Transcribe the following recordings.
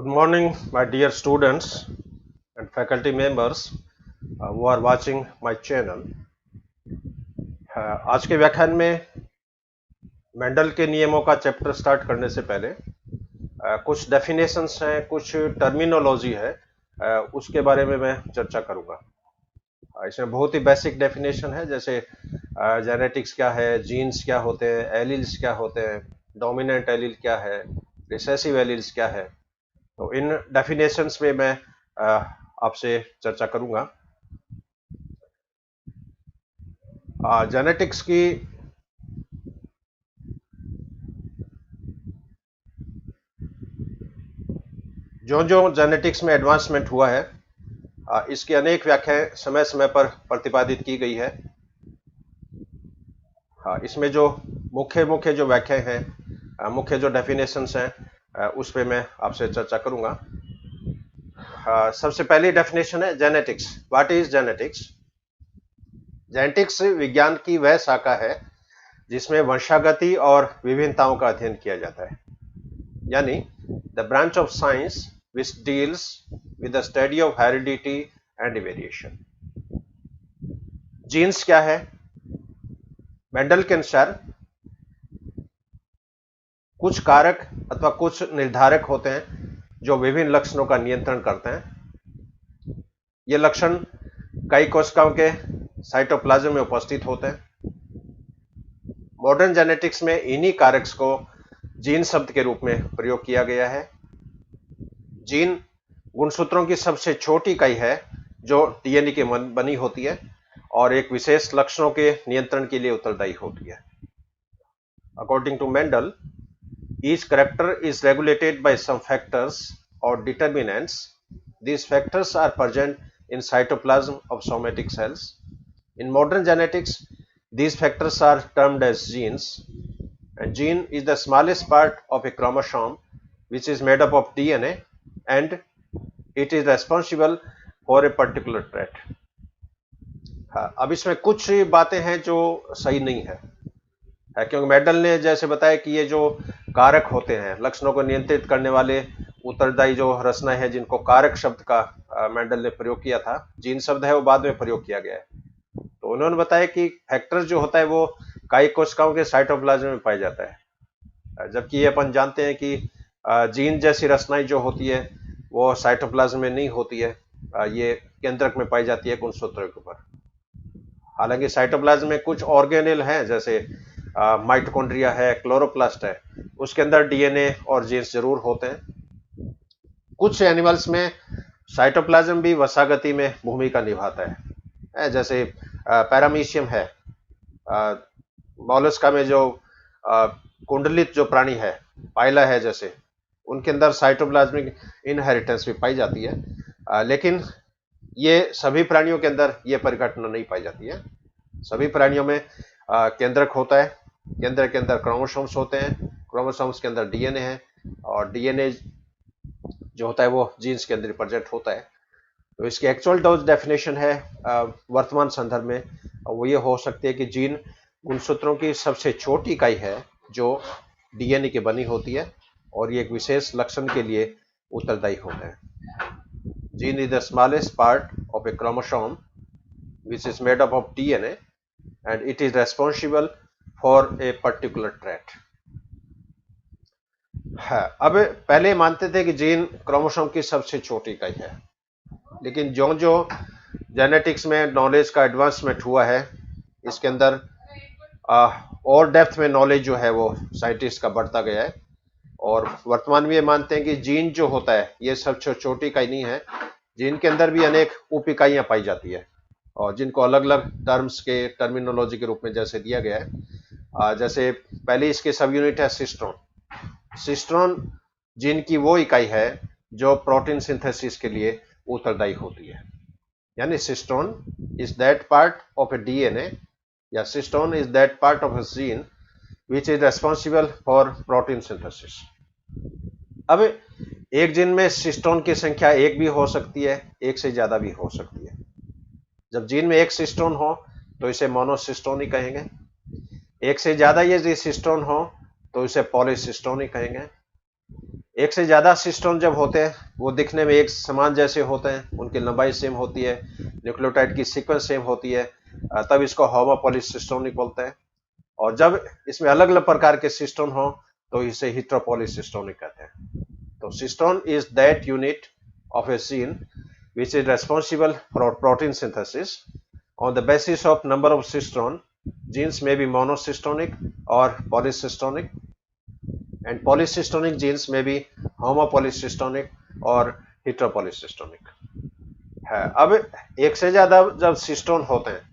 Good morning, my dear students and faculty members who are watching my channel. आज के व्याख्यान में Mendel के नियमों का चैप्टर स्टार्ट करने से पहले कुछ डेफिनेशंस हैं, कुछ टर्मिनोलॉजी है, उसके बारे में मैं चर्चा करूंगा। इसमें बहुत ही बेसिक डेफिनेशन है, जैसे जेनेटिक्स क्या है, जीन्स क्या होते हैं, एलील्स क्या होते हैं, डोमिनेंट एलील क्या है, रिसेसिव एलील्स क्या है। तो इन डेफिनेशंस में मैं आपसे चर्चा करूंगा। जेनेटिक्स की जो जो जेनेटिक्स में एडवांसमेंट हुआ है, इसकी अनेक व्याख्याएं समय समय पर प्रतिपादित की गई है। इसमें जो मुख्य मुख्य जो व्याख्याएं हैं, मुख्य जो डेफिनेशंस हैं, उस पर मैं आपसे चर्चा करूंगा। सबसे पहली डेफिनेशन है genetics. What is genetics? Genetics विज्ञान की वह शाखा है जिसमें वंशागति और विभिन्नताओं का अध्ययन किया जाता है, यानी the branch of science which deals with the study of heredity and variation. Genes क्या है? मेंडल के अनुसार कुछ कारक अथवा कुछ निर्धारक होते हैं जो विभिन्न लक्षणों का नियंत्रण करते हैं। ये लक्षण कई कोशिकाओं के साइटोप्लाज्म में उपस्थित होते हैं। मॉडर्न जेनेटिक्स में इन्हीं कारक्स को जीन शब्द के रूप में प्रयोग किया गया है। जीन गुणसूत्रों की सबसे छोटी इकाई है जो डीएनए की बनी होती है और एक विशेष लक्षणों के नियंत्रण के लिए उत्तरदायी होती है। According to Mendel, each character is regulated by some factors or determinants. These factors are present in cytoplasm of somatic cells. In modern genetics, these factors are termed as genes, and gene is the smallest part of a chromosome which is made up of DNA, and it is responsible for a particular trait. अब इसमें कुछ बातें हैं जो सही नहीं है, क्योंकि मेंडल ने जैसे बताया कि ये जो कारक होते हैं, लक्षणों को नियंत्रित करने वाले उत्तरदायी जो रचना है, जिनको कारक शब्द का मेंडल ने प्रयोग किया था, जीन शब्द है वो बाद में प्रयोग किया गया है। तो उन्होंने बताया कि फैक्टर जो होता है वो कई कोशिकाओं के साइटोप्लाज्म में पाया जाता है, जबकि ये अपन जानते हैं कि जीन जैसी रचनाएं जो होती है वो साइटोप्लाज्म में नहीं होती है, ये केंद्रक में पाई जाती है गुणसूत्रों के ऊपर। हालांकि साइटोप्लाज्म में कुछ ऑर्गेनेल हैं, जैसे माइटोकॉन्ड्रिया है, क्लोरोप्लास्ट है, उसके अंदर डीएनए और जीन्स जरूर होते हैं। कुछ एनिमल्स में साइटोप्लाज्म भी वसागति में भूमिका निभाता है, जैसे पैरामीशियम है। मॉलस्का में जो कुंडलित जो प्राणी है, पाइला है जैसे, उनके अंदर साइटोप्लाज्मिक इनहेरिटेंस भी पाई जाती है, लेकिन ये सभी प्राणियों के अंदर ये परिघटना नहीं पाई जाती है। सभी प्राणियों में केंद्रक होता है, केंद्र के अंदर क्रोमोसोम्स होते हैं, क्रोमोसोम्स के अंदर डीएनए है, और डीएनए जो होता है वो जीन्स के अंदर प्रेजेंट होता है। तो इसकी एक्चुअल डोज डेफिनेशन है वर्तमान संदर्भ में, वो ये हो सकती है कि जीन गुणसूत्रों की सबसे छोटी इकाई है जो डीएनए की बनी होती है और ये एक विशेष लक्षण के लिए उत्तरदायी होते हैं। Gene is the smallest part of A chromosome which is made up of DNA and it is responsible for a particular trait. अब पहले मानते थे कि जीन क्रोमोसोम की सबसे छोटी इकाई है, लेकिन जो जो जेनेटिक्स में नॉलेज का एडवांसमेंट हुआ है, इसके अंदर और डेप्थ में नॉलेज जो है वो साइंटिस्ट का बढ़ता गया है, और वर्तमान में ये मानते हैं कि जीन जो होता है ये सबसे छोटी इकाई नहीं है, जीन के अंदर भी अनेक उप इकाइयां पाई जाती है, और जिनको अलग अलग टर्म्स के टर्मिनोलॉजी के रूप में जैसे दिया गया है। जैसे पहली इसकी सब यूनिट है सिस्ट्रॉन। सिस्ट्रॉन जीन की वो इकाई है जो प्रोटीन सिंथेसिस के लिए उत्तरदायी होती है, यानी cistron is that part of a DNA, या cistron is that part of a gene which is responsible for protein synthesis. अब एक जीन में सिस्ट्रॉन की संख्या एक भी हो सकती है, एक से ज्यादा भी हो सकती है। जब जीन में एक सिस्ट्रोन हो तो इसे मोनोसिस्टोन ही कहेंगे, एक से ज्यादा ये सिस्ट्रोन हो तो इसे पॉलीसिस्टोन ही कहेंगे। एक से ज्यादा सिस्टोन जब होते हैं वो दिखने में एक समान जैसे होते हैं, उनकी लंबाई सेम होती है, न्यूक्लियोटाइड की सीक्वेंस सेम होती है, तब इसको होमोपॉलीसिस्टोनिक बोलते हैं। और जब इसमें अलग अलग प्रकार के सिस्टोन हो तो इसे हेटेरोपॉलीसिस्टोनिक कहते हैं। तो cistron is that unit of a gene which is responsible for protein synthesis. On the basis of number of cistone, genes may be monocystonic or polycystonic, and polycystonic genes may be homopolysystonic और heteropolysystonic है। अब एक से ज्यादा जब cistron होते हैं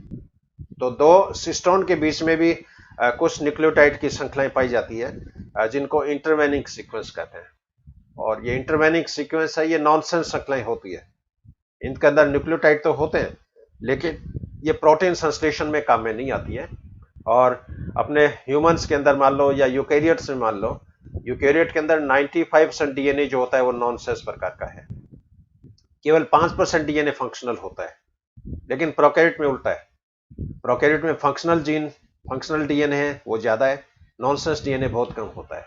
तो दो सिस्टोन के बीच में भी कुछ न्यूक्लियोटाइड की श्रृंखलाएं पाई जाती है, जिनको इंटरवेनिंग सीक्वेंस कहते हैं। और ये इंटरवेनिंग सीक्वेंस है, ये नॉनसेंस श्रृंखलाएं होती है। इनके अंदर न्यूक्लियोटाइड तो होते हैं लेकिन ये प्रोटीन संश्लेषण में काम में नहीं आती है। और अपने ह्यूमंस के अंदर मान लो या यूकेरियोट्स में मान लो, यूकेरियोट के अंदर 95% डीएनए जो होता है वो नॉनसेंस प्रकार का है, केवल 5% डीएनए फंक्शनल होता है। लेकिन प्रोकैरियोट में उल्टा है, प्रोकैरियोट में फंक्शनल डीएनए है वो ज्यादा है, नॉनसेंस डीएनए बहुत कम होता है।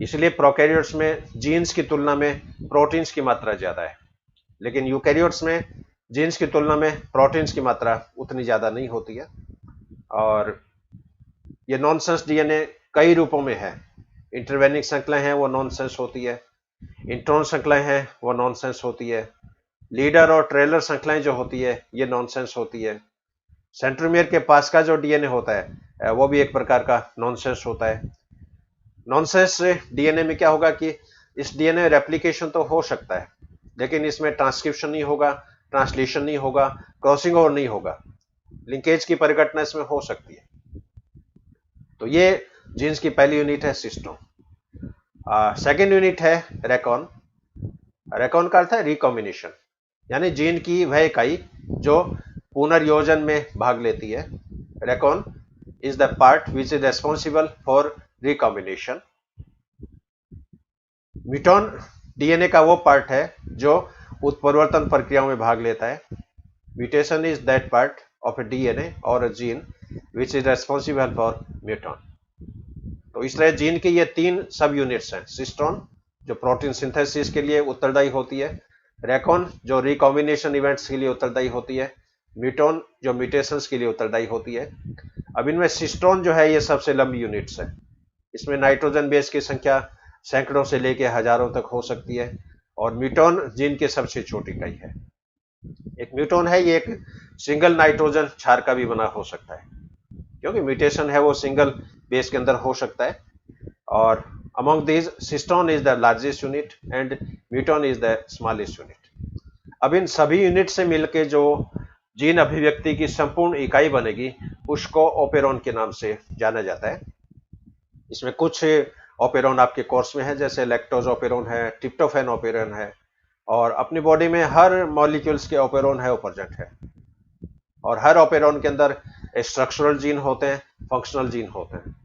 इसलिए प्रोकैरियोट्स में जीन्स की तुलना में प्रोटीन्स की मात्रा ज्यादा है, लेकिन यूकैरियोट्स में जीन्स की तुलना में प्रोटीन्स की मात्रा उतनी ज्यादा नहीं होती है। और ये नॉनसेंस डीएनए कई रूपों में है। इंटरवेनिंग श्रृंखलाएं हैं वो नॉनसेंस होती है, इंट्रॉन श्रृंखलाएं हैं वो नॉनसेंस होती है, लीडर और ट्रेलर श्रृंखलाएं जो होती है ये नॉनसेंस होती है, सेंट्रोमियर के पास का जो डीएनए होता है वो भी एक प्रकार का नॉनसेंस होता है। नॉनसेंस डीएनए में क्या होगा कि इस डीएनए रेप्लिकेशन तो हो सकता है लेकिन इसमें ट्रांसक्रिप्शन नहीं होगा, ट्रांसलेशन नहीं होगा, क्रॉसिंग ओवर नहीं होगा, लिंकेज की परिघटना इसमें हो सकती है। तो ये जीन्स की पहली यूनिट है सिस्टोन। सेकेंड यूनिट है रेकॉन। रेकॉन का अर्थ है रिकॉम्बिनेशन, यानी जीन की वह इकाई जो पुनर्योजन में भाग लेती है। Recon is the part which is responsible for recombination. Muton DNA का वो पार्ट है जो उत्परिवर्तन प्रक्रियाओं में भाग लेता है। Mutation is that part of a DNA और a gene which is responsible for muton. तो इस तरह जीन की ये तीन सब यूनिट्स हैं। सिस्टोन जो प्रोटीन सिंथेसिस के लिए उत्तरदायी होती है, रेकॉन जो रिकॉम्बिनेशन इवेंट्स के लिए उत्तरदायी होती है, म्यूटॉन जो म्यूटेशंस के लिए उत्तरदायी होती है। अब इनमें सिस्टोन जो है ये सबसे लंबी यूनिट्स है। इसमें नाइट्रोजन बेस की संख्या सैकड़ों से लेकर हजारों तक हो सकती है और म्यूटॉन जीन की सबसे छोटी इकाई है। एक म्यूटॉन है ये एक सिंगल नाइट्रोजन क्षार का भी बना हो सकता है, क्योंकि म्यूटेशन है वो सिंगल बेस के अंदर हो सकता है। और among these cistron is the largest unit and muton is the smallest unit. अब इन सभी यूनिट से मिलकर जो जीन अभिव्यक्ति की संपूर्ण इकाई बनेगी उसको ओपेरॉन के नाम से जाना जाता है। इसमें कुछ ओपेरॉन आपके कोर्स में है, जैसे लैक्टोज ओपेरॉन है, ट्रिप्टोफैन ओपेरॉन है, और अपनी बॉडी में हर मॉलिक्यूल्स के ओपेरॉन है वो प्रेजेंट है। और हर ओपेरॉन के अंदर स्ट्रक्चरल जीन होते हैं, फंक्शनल जीन होते हैं।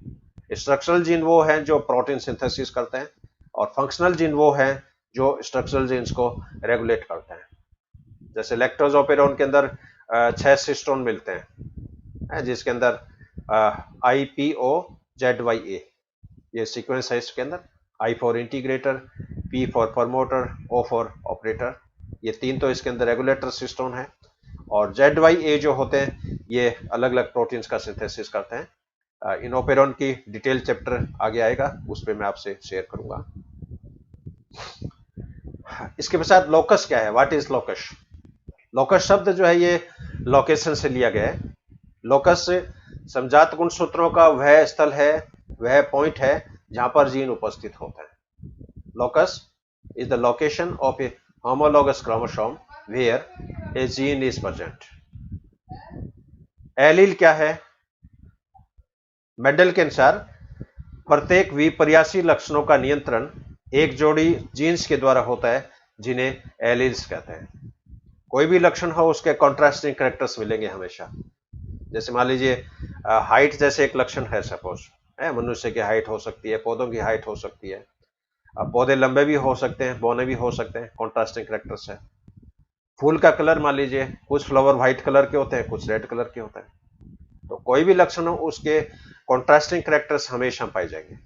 स्ट्रक्चरल जीन वो हैं जो प्रोटीन सिंथेसिस करते हैं और फंक्शनल जीन वो हैं जो स्ट्रक्चरल जीन्स को रेगुलेट करते हैं। जैसे लैक्टोज ओपेरॉन के अंदर 6 सिस्टोन मिलते हैं, जिसके अंदर IPOZYA ये सीक्वेंस है। इसके अंदर I for integrator, P for promoter, O for operator, ये तीन तो इसके अंदर रेगुलेटर सिस्टोन है। और ZYA जो होते हैं ये अलग अलग प्रोटीन्स का सिंथेसिस करते हैं। इन ओपेरॉन की डिटेल चैप्टर आगे आएगा, उस पर मैं आपसे शेयर करूंगा। इसके पश्चात लोकस क्या है, व्हाट इज लोकस। लोकस शब्द जो है ये लोकेशन से लिया गया है। लोकस समजात गुणसूत्रों का वह स्थल है, वह पॉइंट है जहां पर जीन उपस्थित होता है। Locus is the location of A homologous chromosome where a gene is present. Allele क्या है? मेंडल के अनुसार प्रत्येक विपर्यासी लक्षणों का नियंत्रण एक जोड़ी जीन्स के द्वारा होता है जिन्हें एलील्स कहते हैं। कोई भी लक्षण हो उसके कॉन्ट्रास्टिंग कैरेक्टर्स मिलेंगे हमेशा। जैसे मान लीजिए हाइट जैसे एक लक्षण है, सपोज है, मनुष्य की हाइट हो सकती है, पौधों की हाइट हो सकती है। अब पौधे लंबे भी हो सकते हैं, बौने भी हो सकते हैं, कॉन्ट्रास्टिंग कैरेक्टर्स है। फूल का कलर मान लीजिए, कुछ फ्लावर व्हाइट कलर के होते हैं, कुछ रेड कलर के होते हैं। तो कोई भी लक्षण हो उसके कॉन्ट्रास्टिंग कैरेक्टर्स हमेशा पाए जाएंगे।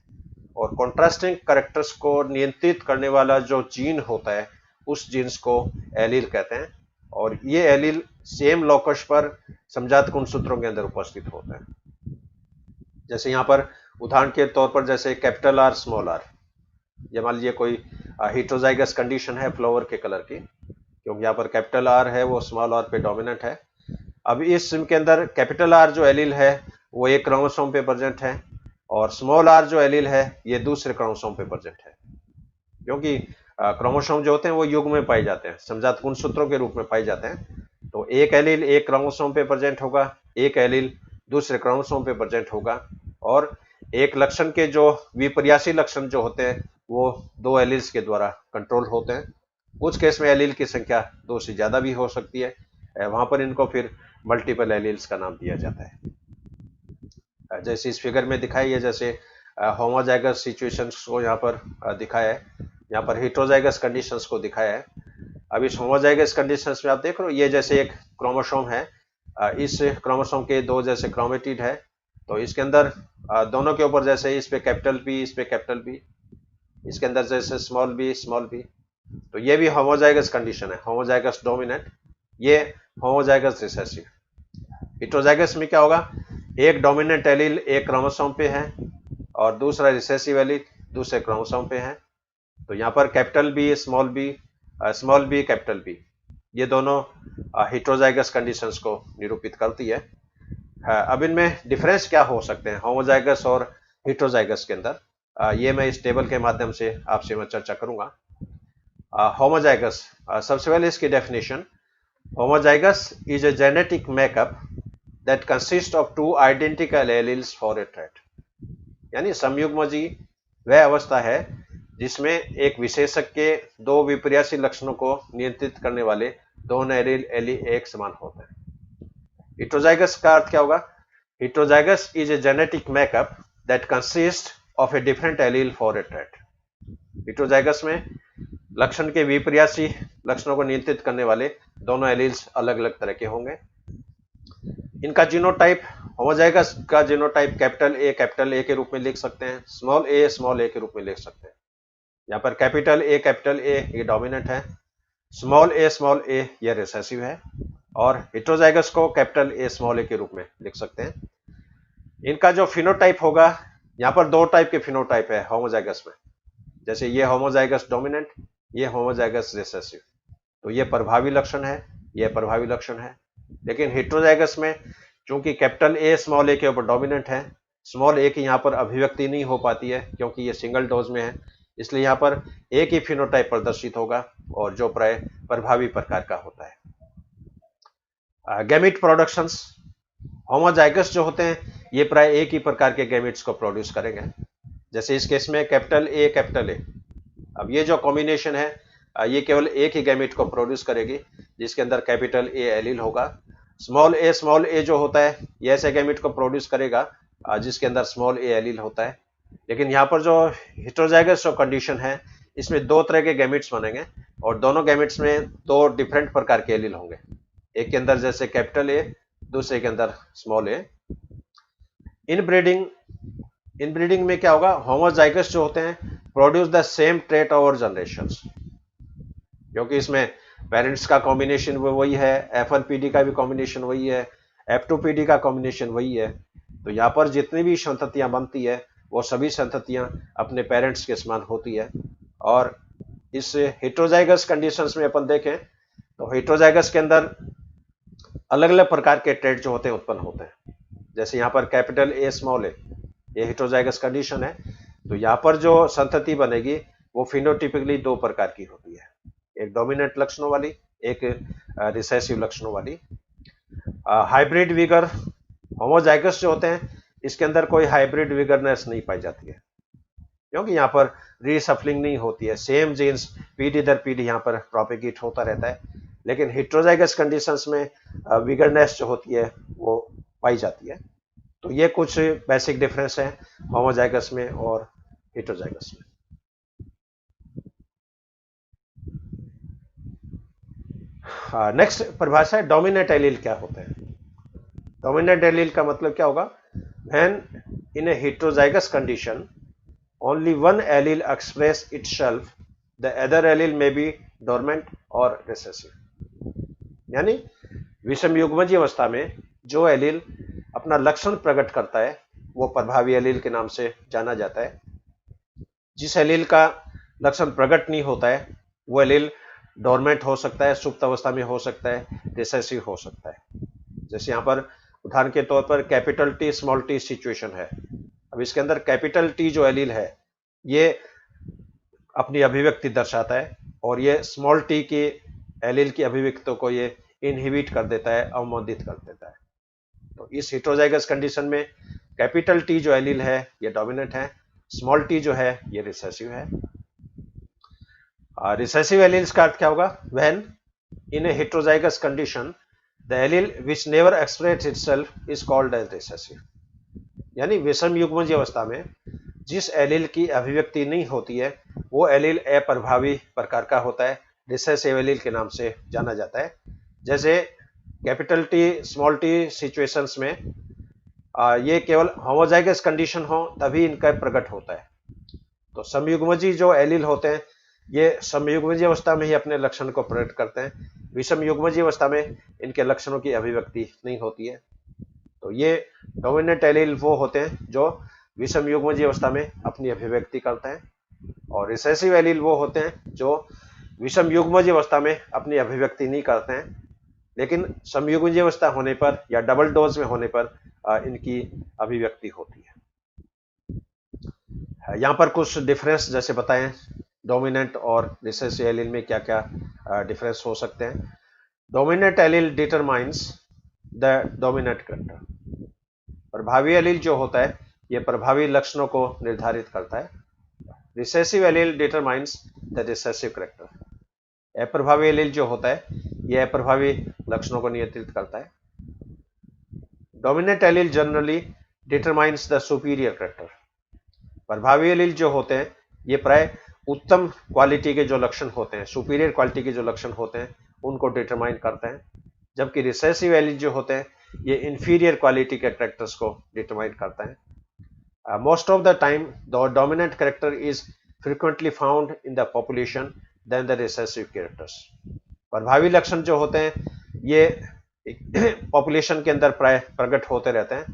और कॉन्ट्रास्टिंग कैरेक्टर्स को नियंत्रित करने वाला जो जीन होता है उस जीन्स को एलील कहते हैं, और ये एलील सेम लोकस पर समजात गुणसूत्रों के अंदर उपस्थित होता है। जैसे यहां पर उदाहरण के तौर पर जैसे कैपिटल आर स्मॉल आर, ये मान लीजिए कोई हेटेरोजाइगस कंडीशन है फ्लावर के कलर की, क्योंकि यहाँ पर कैपिटल आर है वो स्मॉल आर पे डोमिनेंट है। अब इस के अंदर कैपिटल आर जो एलील है वो एक क्रोमोसोम पे प्रेजेंट है, और स्मॉल आर जो एलील है ये दूसरे क्रोमोसोम पे प्रेजेंट है, क्योंकि क्रोमोसोम जो होते हैं वो युग्म में पाए जाते हैं, समजात गुणसूत्रों के रूप में पाए जाते हैं। तो एक एलील एक क्रोमोसोम पे प्रेजेंट होगा, एक एलील दूसरे क्रोमोसोम पे प्रेजेंट होगा, और एक लक्षण के जो विपर्यासी लक्षण जो होते हैं वो दो एलील्स के द्वारा कंट्रोल होते हैं। कुछ केस में एलील की संख्या दो से ज्यादा भी हो सकती है, वहां पर इनको फिर मल्टीपल एलील्स का नाम दिया जाता है। जैसे इस फिगर में दिखाई है, जैसे होमोजाइगस सिचुएशंस को यहाँ पर दिखाया है, यहाँ पर हेटेरोजाइगस कंडीशंस को दिखाया है। अब इस होमोजाइगस कंडीशंस में आप देख रहे हो ये जैसे एक क्रोमोसोम है, इस क्रोमोसोम के दो जैसे क्रोमेटिड है, तो इसके अंदर दोनों के ऊपर जैसे इस पे कैपिटल पी, इस पे कैपिटल बी, इसके अंदर जैसे स्मॉल बी, तो ये भी होमोजाइगस कंडीशन है, होमोजाइगस डोमिनेंट, ये होमोजाइगस रिसेसिव। हेटेरोजाइगस में क्या होगा, एक डोमिनेंट एलील एक क्रोमोसोम पे है और दूसरा रिसेसिव एलील दूसरे क्रोमोसोम पे है। तो यहाँ पर capital B small B capital B, ये दोनों हेटेरोजाइगस कंडीशंस को निरूपित करती है। अब इनमें डिफरेंस क्या हो सकते हैं होमोजाइगस और हेटेरोजाइगस के अंदर, ये मैं इस टेबल के माध्यम से आपसे मैं चर्चा करूंगा। होमोजाइगस, सबसे पहले इसकी definition, homozygous is a genetic makeup that consist of two identical alleles for a trait. यानी समयुग्मजी वह अवस्था है जिसमें एक विशेषक के दो विपर्यासी लक्षणों को नियंत्रित करने वाले दोनों एलील एक समान होते हैं। हेटेरोजाइगस का अर्थ क्या होगा, heterozygous is a genetic makeup that consist of a different allele for a trait. Heterozygous में लक्षण के विपर्यासी लक्षणों को नियंत्रित करने वाले दोनों एलील्स अलग अलग तरह के होंगे। इनका जीनोटाइप, होमोजाइगस का जीनोटाइप कैपिटल ए के रूप में लिख सकते हैं, स्मॉल ए के रूप में लिख सकते हैं। यहाँ पर कैपिटल ए ये डोमिनेंट है, स्मॉल ए ये रिसेसिव है, और हेटेरोजाइगस को कैपिटल ए के रूप में लिख सकते हैं। इनका जो फिनोटाइप होगा, यहाँ पर दो टाइप के फिनोटाइप है होमोजाइगस में, जैसे ये होमोजाइगस डोमिनेंट, ये होमोजाइगस रिसेसिव, तो ये प्रभावी लक्षण है, ये प्रभावी लक्षण है। लेकिन हेटेरोजाइगस में चूंकि कैपिटल ए के ऊपर डोमिनेंट है, स्मॉल ए की यहाँ पर अभिव्यक्ति नहीं हो पाती है क्योंकि ये सिंगल डोज में है, इसलिए यहाँ पर एक ही फिनोटाइप प्रदर्शित होगा और जो प्राय प्रभावी प्रकार का होता है। गैमिट प्रोडक्शंस, होमोजाइगस जो होते हैं ये प्राय एक ही प्रकार के गैमिट्स को प्रोड्यूस करेंगे, जैसे इस केस में कैपिटल ए। अब ये जो कॉम्बिनेशन है ये केवल एक ही गैमिट को प्रोड्यूस करेगी जिसके अंदर कैपिटल ए एलील होगा। स्मॉल ए जो होता है ये ऐसे गैमिट को प्रोड्यूस करेगा जिसके अंदर स्मॉल ए एलील होता है। लेकिन यहाँ पर जो हेटेरोजाइगस जो कंडीशन है इसमें दो तरह के गैमिट्स बनेंगे और दोनों गैमिट्स में दो डिफरेंट प्रकार के एलील होंगे, एक के अंदर जैसे कैपिटल ए, दूसरे के अंदर स्मॉल ए। इनब्रीडिंग में क्या होगा, होमोजाइगस जो होते हैं produce the same trait over generations, क्योंकि इसमें पेरेंट्स का कॉम्बिनेशन वही है, F1PD का भी कॉम्बिनेशन वही है, F2PD का कॉम्बिनेशन वही है। तो यहाँ पर जितनी भी संततियां बनती है वो सभी संततियां अपने पेरेंट्स के समान होती है। और इस हेटेरोजाइगस कंडीशंस में अपन देखें तो हेटेरोजाइगस के अंदर अलग अलग प्रकार के ट्रेट जो होते हैं उत्पन्न होते हैं, जैसे यहाँ पर कैपिटल ए स्मॉल ए ये हेटेरोजाइगस कंडीशन है, तो यहाँ पर जो संतति बनेगी वो फिनोटिपिकली दो प्रकार की होती है, एक डोमिनेंट लक्षणों वाली, एक रिसेसिव लक्षणों वाली। हाइब्रिड विगर, होमोजाइगस जो होते हैं इसके अंदर कोई हाइब्रिड विगरनेस नहीं पाई जाती है क्योंकि यहाँ पर रीसफलिंग नहीं होती है, सेम जीन्स पीढ़ी दर पीढ़ी यहाँ पर प्रोपेगेट होता रहता है। लेकिन हेटेरोजाइगस कंडीशंस में विगरनेस जो होती है वो पाई जाती है। तो ये कुछ बेसिक डिफरेंस है होमोजाइगस में और हेटेरोजाइगस में। नेक्स्ट परिभाषा है डोमिनेंट एलील क्या होते हैं। डोमिनेंट एलील का मतलब क्या होगा, when in a heterozygous condition only one allele express itself, the other allele may be dormant or recessive. यानी विषम युग्मजीय अवस्था में जो एलील अपना लक्षण प्रकट करता है वो प्रभावी एलील के नाम से जाना जाता है। जिस एलील का लक्षण प्रकट नहीं होता है वो एलील डोरमेंट हो सकता है, सुप्त अवस्था में हो सकता है, रिसेसिव हो सकता है। जैसे यहाँ पर उदाहरण के तौर पर capital T small T situation है। अब इसके अंदर कैपिटल टी जो एलील है ये अपनी अभिव्यक्ति दर्शाता है और ये स्मॉल टी की एलील की अभिव्यक्तियों को ये इनहिबिट कर देता है, अवमंदित कर देता है। तो इस हेटेरोजाइगस कंडीशन में कैपिटल टी जो एलील है ये डोमिनेंट है, स्मॉल टी जो है ये रिसेसिव है। रिसेसिव एलील्स का अर्थ क्या होगा? When in a heterozygous condition the allele which never express itself is called as recessive. यानी विषम युग्मजीय अवस्था में जिस एलील की अभिव्यक्ति नहीं होती है वो एलील अप्रभावी प्रकार का होता है, रिसेसिव एलील के नाम से जाना जाता है। जैसे capital T small T situations में ये केवल होमोजाइगस कंडीशन हो तभी इनका प्रकट होता है। तो समयुग्मजी जो एलील होते हैं ये समयुग्मजीय अवस्था में ही अपने लक्षण को प्रकट करते हैं, विषम युग्मजीय अवस्था में इनके लक्षणों की अभिव्यक्ति नहीं होती है। तो ये डोमिनेंट एलील वो होते हैं जो विषम युग्मजीय अवस्था में अपनी अभिव्यक्ति करते हैं और रिसेसिव एलील वो होते हैं जो विषम युग्मजीय अवस्था में अपनी अभिव्यक्ति नहीं करते हैं लेकिन समयुग्मजीय अवस्था होने पर या डबल डोज में होने पर इनकी अभिव्यक्ति होती है। यहाँ पर कुछ डिफरेंस जैसे बताएं डोमिनेंट और रिसेसिव एलील में क्या क्या डिफरेंस हो सकते हैं। Dominant allele determines the dominant character. प्रभावी एलील जो होता है ये प्रभावी लक्षणों को निर्धारित करता है। Recessive allele determines the recessive character. अप्रभावी एलील जो होता है यह अप्रभावी लक्षणों को नियंत्रित करता है। Dominant allele generally determines the superior character. प्रभावी एलील जो होते हैं ये प्राय उत्तम क्वालिटी के जो लक्षण होते हैं, सुपीरियर क्वालिटी के जो लक्षण होते हैं उनको डिटरमाइन करते हैं, जबकि रिसेसिव एलील जो होते हैं ये इंफीरियर क्वालिटी के कैरेक्टर्स को डिटरमाइन करता है। Most of the time the dominant character is frequently found in the population than the recessive characters. प्रभावी लक्षण जो होते हैं ये पॉपुलेशन के अंदर प्राय प्रकट होते रहते हैं,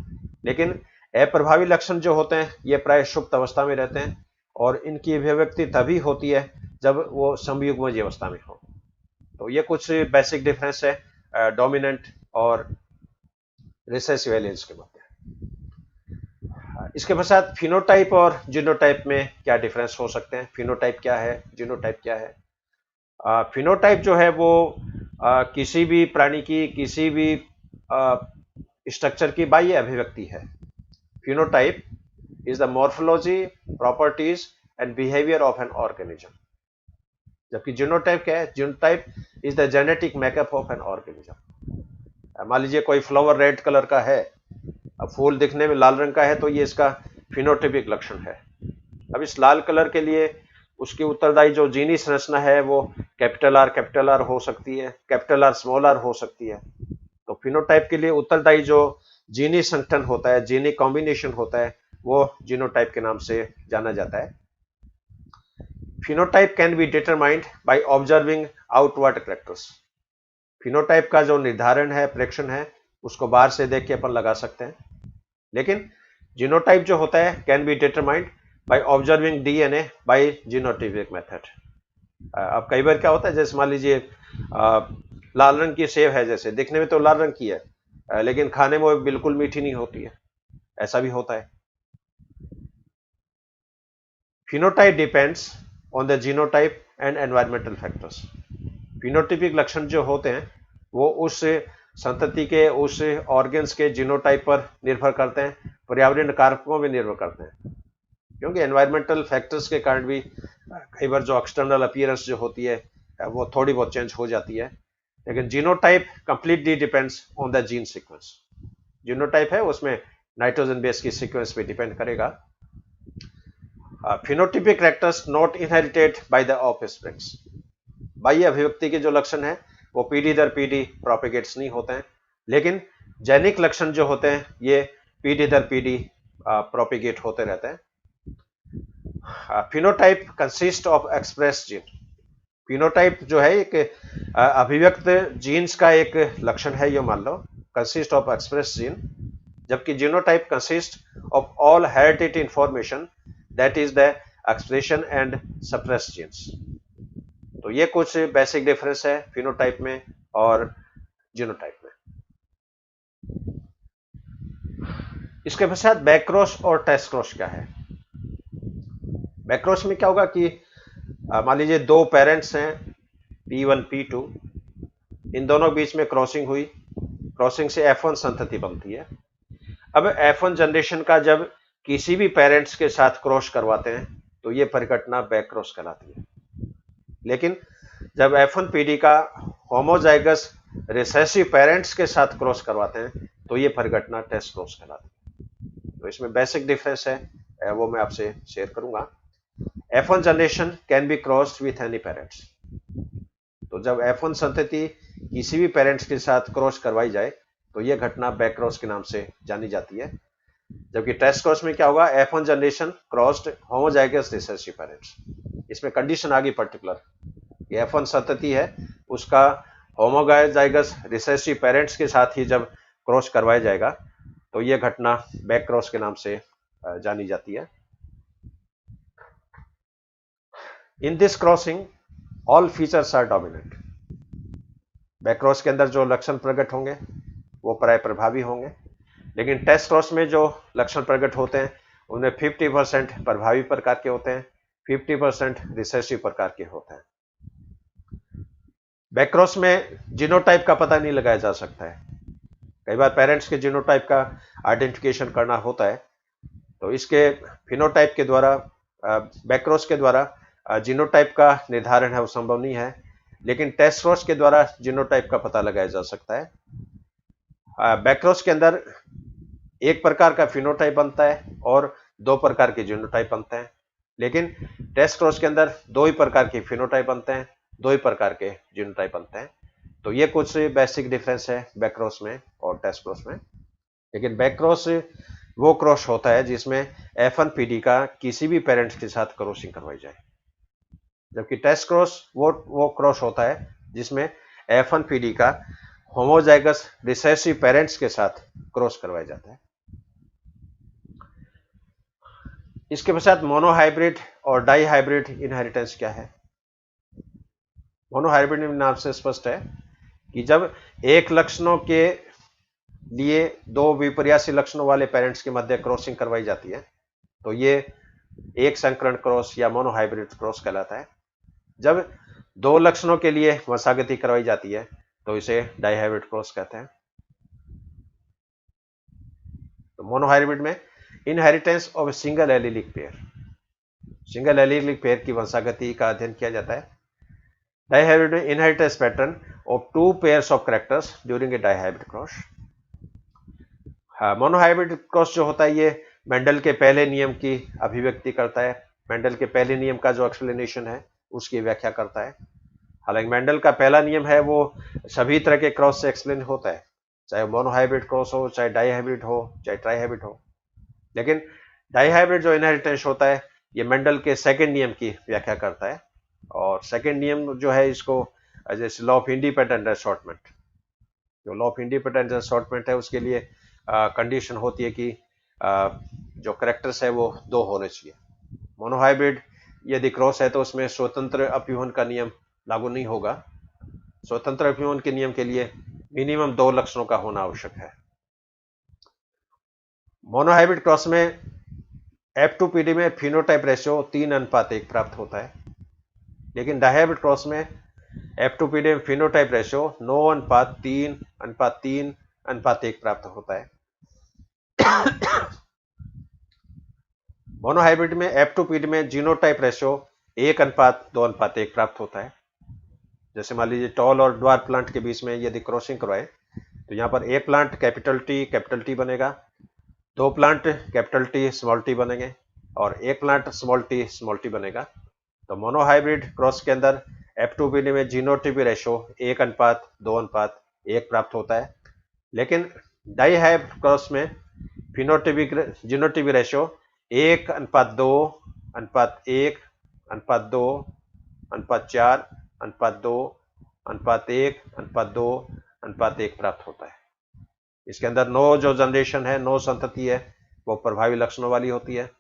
लेकिन अप्रभावी लक्षण जो होते हैं ये प्राय सुप्त अवस्था में रहते हैं और इनकी अभिव्यक्ति तभी होती है जब वो समयुग्मजीय अवस्था में हो। तो ये कुछ बेसिक डिफरेंस है डोमिनेंट और रिसेसिव एलील्स के मध्य। इसके पश्चात फिनोटाइप और जीनोटाइप में क्या डिफरेंस हो सकते हैं। फिनोटाइप क्या है, जीनोटाइप क्या है? फिनोटाइप जो है वो किसी भी प्राणी की किसी भी स्ट्रक्चर की बाह्य अभिव्यक्ति है। Phenotype is the morphology, properties and behavior of an organism. जबकि जीनोटाइप क्या है? Genotype is the genetic makeup of an organism. मान लीजिए कोई फ्लावर रेड कलर का है, अब फूल दिखने में लाल रंग का है तो ये इसका फिनोटाइपिक लक्षण है। अब इस लाल कलर के लिए उसकी उत्तरदायी जो जीनी संरचना है वो कैपिटल आर हो सकती है, कैपिटल आर स्मॉल आर हो सकती है। तो फिनोटाइप के लिए उत्तरदायी जो जीनी संगठन होता है, जीनी कॉम्बिनेशन होता है, वो जीनोटाइप के नाम से जाना जाता है। Phenotype can be determined by observing outward characters. Phenotype का जो निर्धारण है, प्रेक्षण है, उसको बाहर से देख के अपन लगा सकते हैं, लेकिन जीनोटाइप जो होता है can be determined by observing DNA by genotypic method. अब कई बार क्या होता है, जैसे मान लीजिए लाल रंग की सेब है, जैसे दिखने में तो लाल रंग की है लेकिन खाने में वो बिल्कुल मीठी नहीं होती है, ऐसा भी होता है। Phenotype depends on the genotype and environmental factors. Phenotypic लक्षण जो होते हैं वो उस संतति के, उस ऑर्गन्स के जीनोटाइप पर निर्भर करते हैं, पर्यावरण कारकों में निर्भर करते हैं, क्योंकि एनवायरमेंटल फैक्टर्स के कारण भी कई बार जो एक्सटर्नल अपीयरेंस जो होती है वो थोड़ी बहुत चेंज हो जाती है, लेकिन genotype completely depends on the gene sequence. Genotype है उसमें नाइट्रोजन बेस की सीक्वेंस पे डिपेंड करेगा। Phenotypic characters not inherited by the offsprings. बाह्य अभिव्यक्ति के जो लक्षण है वो पीढ़ी दर पीढ़ी प्रोपेगेट्स नहीं होते हैं, लेकिन जैनिक लक्षण जो होते हैं ये पीढ़ी दर पीढ़ी प्रोपेगेट होते रहते हैं। Phenotype consist of express gene. Phenotype जो है एक अभिव्यक्त जीन्स का एक लक्षण है, ये मान लो, कंसिस्ट ऑफ एक्सप्रेस जीन, जबकि genotype consist of all inherited information that is the expression and suppress genes. तो ये कुछ बेसिक डिफरेंस है फिनोटाइप में और जीनोटाइप में। इसके पश्चात बैकक्रॉस और टेस्ट क्रॉस क्या है। बैकक्रॉस में क्या होगा कि मान लीजिए दो पेरेंट्स हैं P1 P2, इन दोनों के बीच में क्रॉसिंग हुई, क्रॉसिंग से F1 संतति बनती है। अब F1 जनरेशन का जब किसी भी पेरेंट्स के साथ क्रॉस करवाते हैं तो ये परिघटना बैक क्रॉस कहलाती है। लेकिन जब F1 PD का होमोजाइगस रिसेसिव पेरेंट्स के साथ क्रॉस करवाते हैं तो ये परिघटना टेस्ट क्रॉस कहलाती है। तो इसमें बेसिक डिफरेंस है, वो मैं आपसे शेयर करूंगा। F1 generation can be crossed with any parents. तो जब F1 संतति किसी भी पेरेंट्स के साथ क्रॉस करवाई जाए तो यह घटना बैक क्रॉस के नाम से जानी जाती है। जबकि टेस्ट क्रॉस में क्या होगा, F1 generation crossed homozygous recessive parents. इसमें कंडीशन आ गई पर्टिकुलर, ये F1 संतति है, उसका होमोजाइगस रिसेसिव पेरेंट्स के साथ ही जब क्रॉस करवाया जाएगा तो यह घटना बैक क्रॉस के नाम से जानी जाती है। In this crossing all features are dominant. Back cross के अंदर जो लक्षण प्रकट होंगे वो प्राय प्रभावी होंगे, लेकिन टेस्ट क्रॉस में जो लक्षण प्रकट होते हैं उनमें 50% प्रभावी प्रकार के होते हैं, 50% रिसेसिव प्रकार के होते हैं। बैक क्रॉस में जीनोटाइप का पता नहीं लगाया जा सकता है। कई बार पेरेंट्स के जीनोटाइप का आइडेंटिफिकेशन करना होता है, तो इसके फिनोटाइप के द्वारा, बैक क्रॉस के द्वारा जीनोटाइप का निर्धारण है वो संभव नहीं है, लेकिन टेस्ट क्रॉस के द्वारा जीनोटाइप का पता लगाया जा सकता है। बैक क्रॉस के अंदर एक प्रकार का फिनोटाइप बनता है और दो प्रकार के जीनोटाइप बनते हैं, लेकिन टेस्ट क्रॉस के अंदर दो ही प्रकार के फिनोटाइप बनते हैं, दो ही प्रकार के जीनोटाइप बनते हैं। तो ये कुछ बेसिक डिफरेंस है बैक क्रॉस में और टेस्ट क्रॉस में। लेकिन बैक क्रॉस वो क्रॉस होता है जिसमें F1 PD का किसी भी पेरेंट्स के साथ क्रॉसिंग करवाई जाए, जबकि टेस्ट क्रॉस वो क्रॉस होता है जिसमें F1 PD का होमोजाइगस रिसेसिव पेरेंट्स के साथ क्रॉस करवाया जाता है। इसके पश्चात मोनोहाइब्रिड और डाईहाइब्रिड इनहेरिटेंस क्या है। मोनोहाइब्रिड नाम से स्पष्ट है कि जब एक लक्षणों के लिए दो विपर्यासी लक्षणों वाले पेरेंट्स के मध्य क्रॉसिंग करवाई जाती है तो ये एक संकरण क्रॉस या मोनोहाइब्रिड क्रॉस कहलाता है। जब दो लक्षणों के लिए वंशागति करवाई जाती है तो इसे डाईहाइब्रिड क्रॉस कहते हैं। तो मोनोहाइब्रिड में inheritance of a single allylic pair, single allylic pair की वंशागति का अध्ययन किया जाता है। डाईहाइब्रिड में inheritance pattern of two pairs of characters during a dihybrid cross. Monohybrid cross जो होता है ये मेंडल के पहले नियम की अभिव्यक्ति करता है, मेंडल के पहले नियम का जो एक्सप्लेनेशन है उसकी व्याख्या करता है। हालांकि मेंडल का पहला नियम है वो सभी तरह के क्रॉस से एक्सप्लेन होता है, चाहे मोनोहाइब्रिड क्रॉस हो, चाहे डाईहाइब्रिड हो, चाहे ट्राईहाइब्रिड हो। लेकिन डाईहाइब्रिड जो इनहेरिटेंस होता है ये मेंडल के सेकेंड नियम की व्याख्या करता है, और सेकेंड नियम जो है इसको जैसे लॉ ऑफ इंडिपेंडेंट असॉर्टमेंट, जो लॉ ऑफ इंडिपेंडेंट असॉर्टमेंट है उसके लिए कंडीशन होती है कि जो करेक्टर्स है वो दो होने चाहिए। मोनोहाइब्रिड यदि क्रॉस है तो उसमें स्वतंत्र अपव्यूहन का नियम लागू नहीं होगा। स्वतंत्र अपव्यूहन के नियम के लिए मिनिमम दो लक्षणों का होना आवश्यक है। मोनोहाइब्रिड क्रॉस में F2 PD में फिनोटाइप रेशियो 3:1 प्राप्त होता है, लेकिन डाईहाइब्रिड क्रॉस में F2 PD में फिनोटाइप रेशियो 9:3:3:1 प्राप्त होता है। मोनोहाइब्रिड में F2 PD में जीनोटाइप रेशियो 1:2:1 प्राप्त होता है। जैसे मान लीजिए टॉल और ड्वार्फ प्लांट के बीच में यदि क्रॉसिंग करवाए तो यहां पर एक प्लांट कैपिटल टी बनेगा, दो plant capital T small T बनेंगे और एक प्लांट स्मॉल टी बनेगा। तो मोनोहाइब्रिड क्रॉस के अंदर F2 PD में जीनोटाइप रेशियो 1:2:1 प्राप्त होता है, लेकिन डाईहाइब्रिड क्रॉस में जीनोटाइप रेशियो 1:2 अनुपात 1, अनुपात 2, अनुपात 4, अनुपात 2, अनुपात 1, अनुपात 2, अनुपात 1 प्राप्त होता है। इसके अंदर नो जो जनरेशन है, नो संतति है, वो प्रभावी लक्षणों वाली होती है,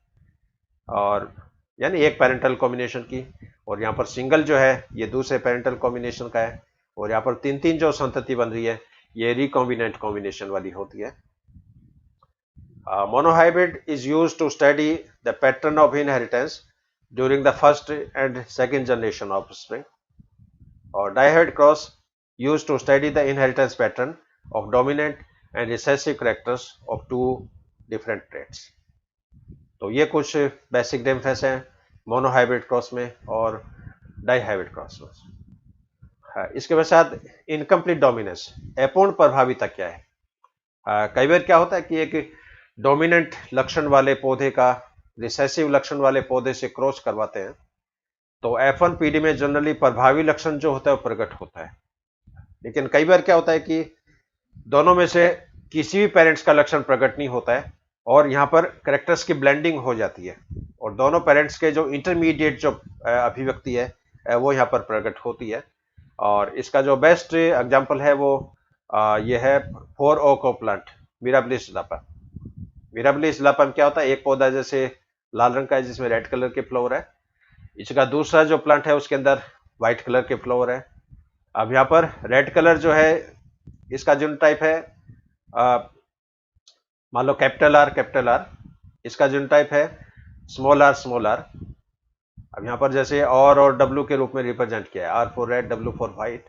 और यानी एक पेरेंटल कॉम्बिनेशन की, और यहाँ पर सिंगल जो है ये दूसरे पेरेंटल कॉम्बिनेशन का है, और यहाँ पर तीन तीन जो संतति बन रही है ये रिकॉम्बिनेंट कॉम्बिनेशन वाली होती है। Monohybrid is used to study the pattern of inheritance during the first and second generation of offspring, or dihybrid cross used to study the inheritance pattern of dominant and recessive characters of two different traits। तो ये कुछ basic difference हैं monohybrid cross में और dihybrid cross में। हाँ, इसके पश्चात इनकम्प्लीट डोमिनेंस, अपूर्ण प्रभाविता क्या है। कई बार क्या होता है कि एक डोमिनेंट लक्षण वाले पौधे का रिसेसिव लक्षण वाले पौधे से क्रॉस करवाते हैं, तो F1 पीढ़ी में जनरली प्रभावी लक्षण जो होता है वो प्रकट होता है। लेकिन कई बार क्या होता है कि दोनों में से किसी भी पेरेंट्स का लक्षण प्रकट नहीं होता है, और यहाँ पर कैरेक्टर्स की ब्लेंडिंग हो जाती है, और दोनों पेरेंट्स के जो इंटरमीडिएट जो अभिव्यक्ति है वो यहाँ पर प्रकट होती है। और इसका जो बेस्ट एग्जाम्पल है वो ये है 4 ओक प्लांट मिराबिलिस लापम। मिराबिलिस लापम क्या होता है, एक पौधा जैसे लाल रंग का है जिसमें रेड कलर के फ्लावर है, इसका दूसरा जो प्लांट है उसके अंदर व्हाइट कलर के फ्लावर है। अब यहाँ पर रेड कलर जो है इसका जीनोटाइप है मान लो कैपिटल आर, इसका जीनोटाइप है स्मॉल आर। अब यहाँ पर जैसे और डब्ल्यू के रूप में रिप्रेजेंट किया है, R for red, W for white,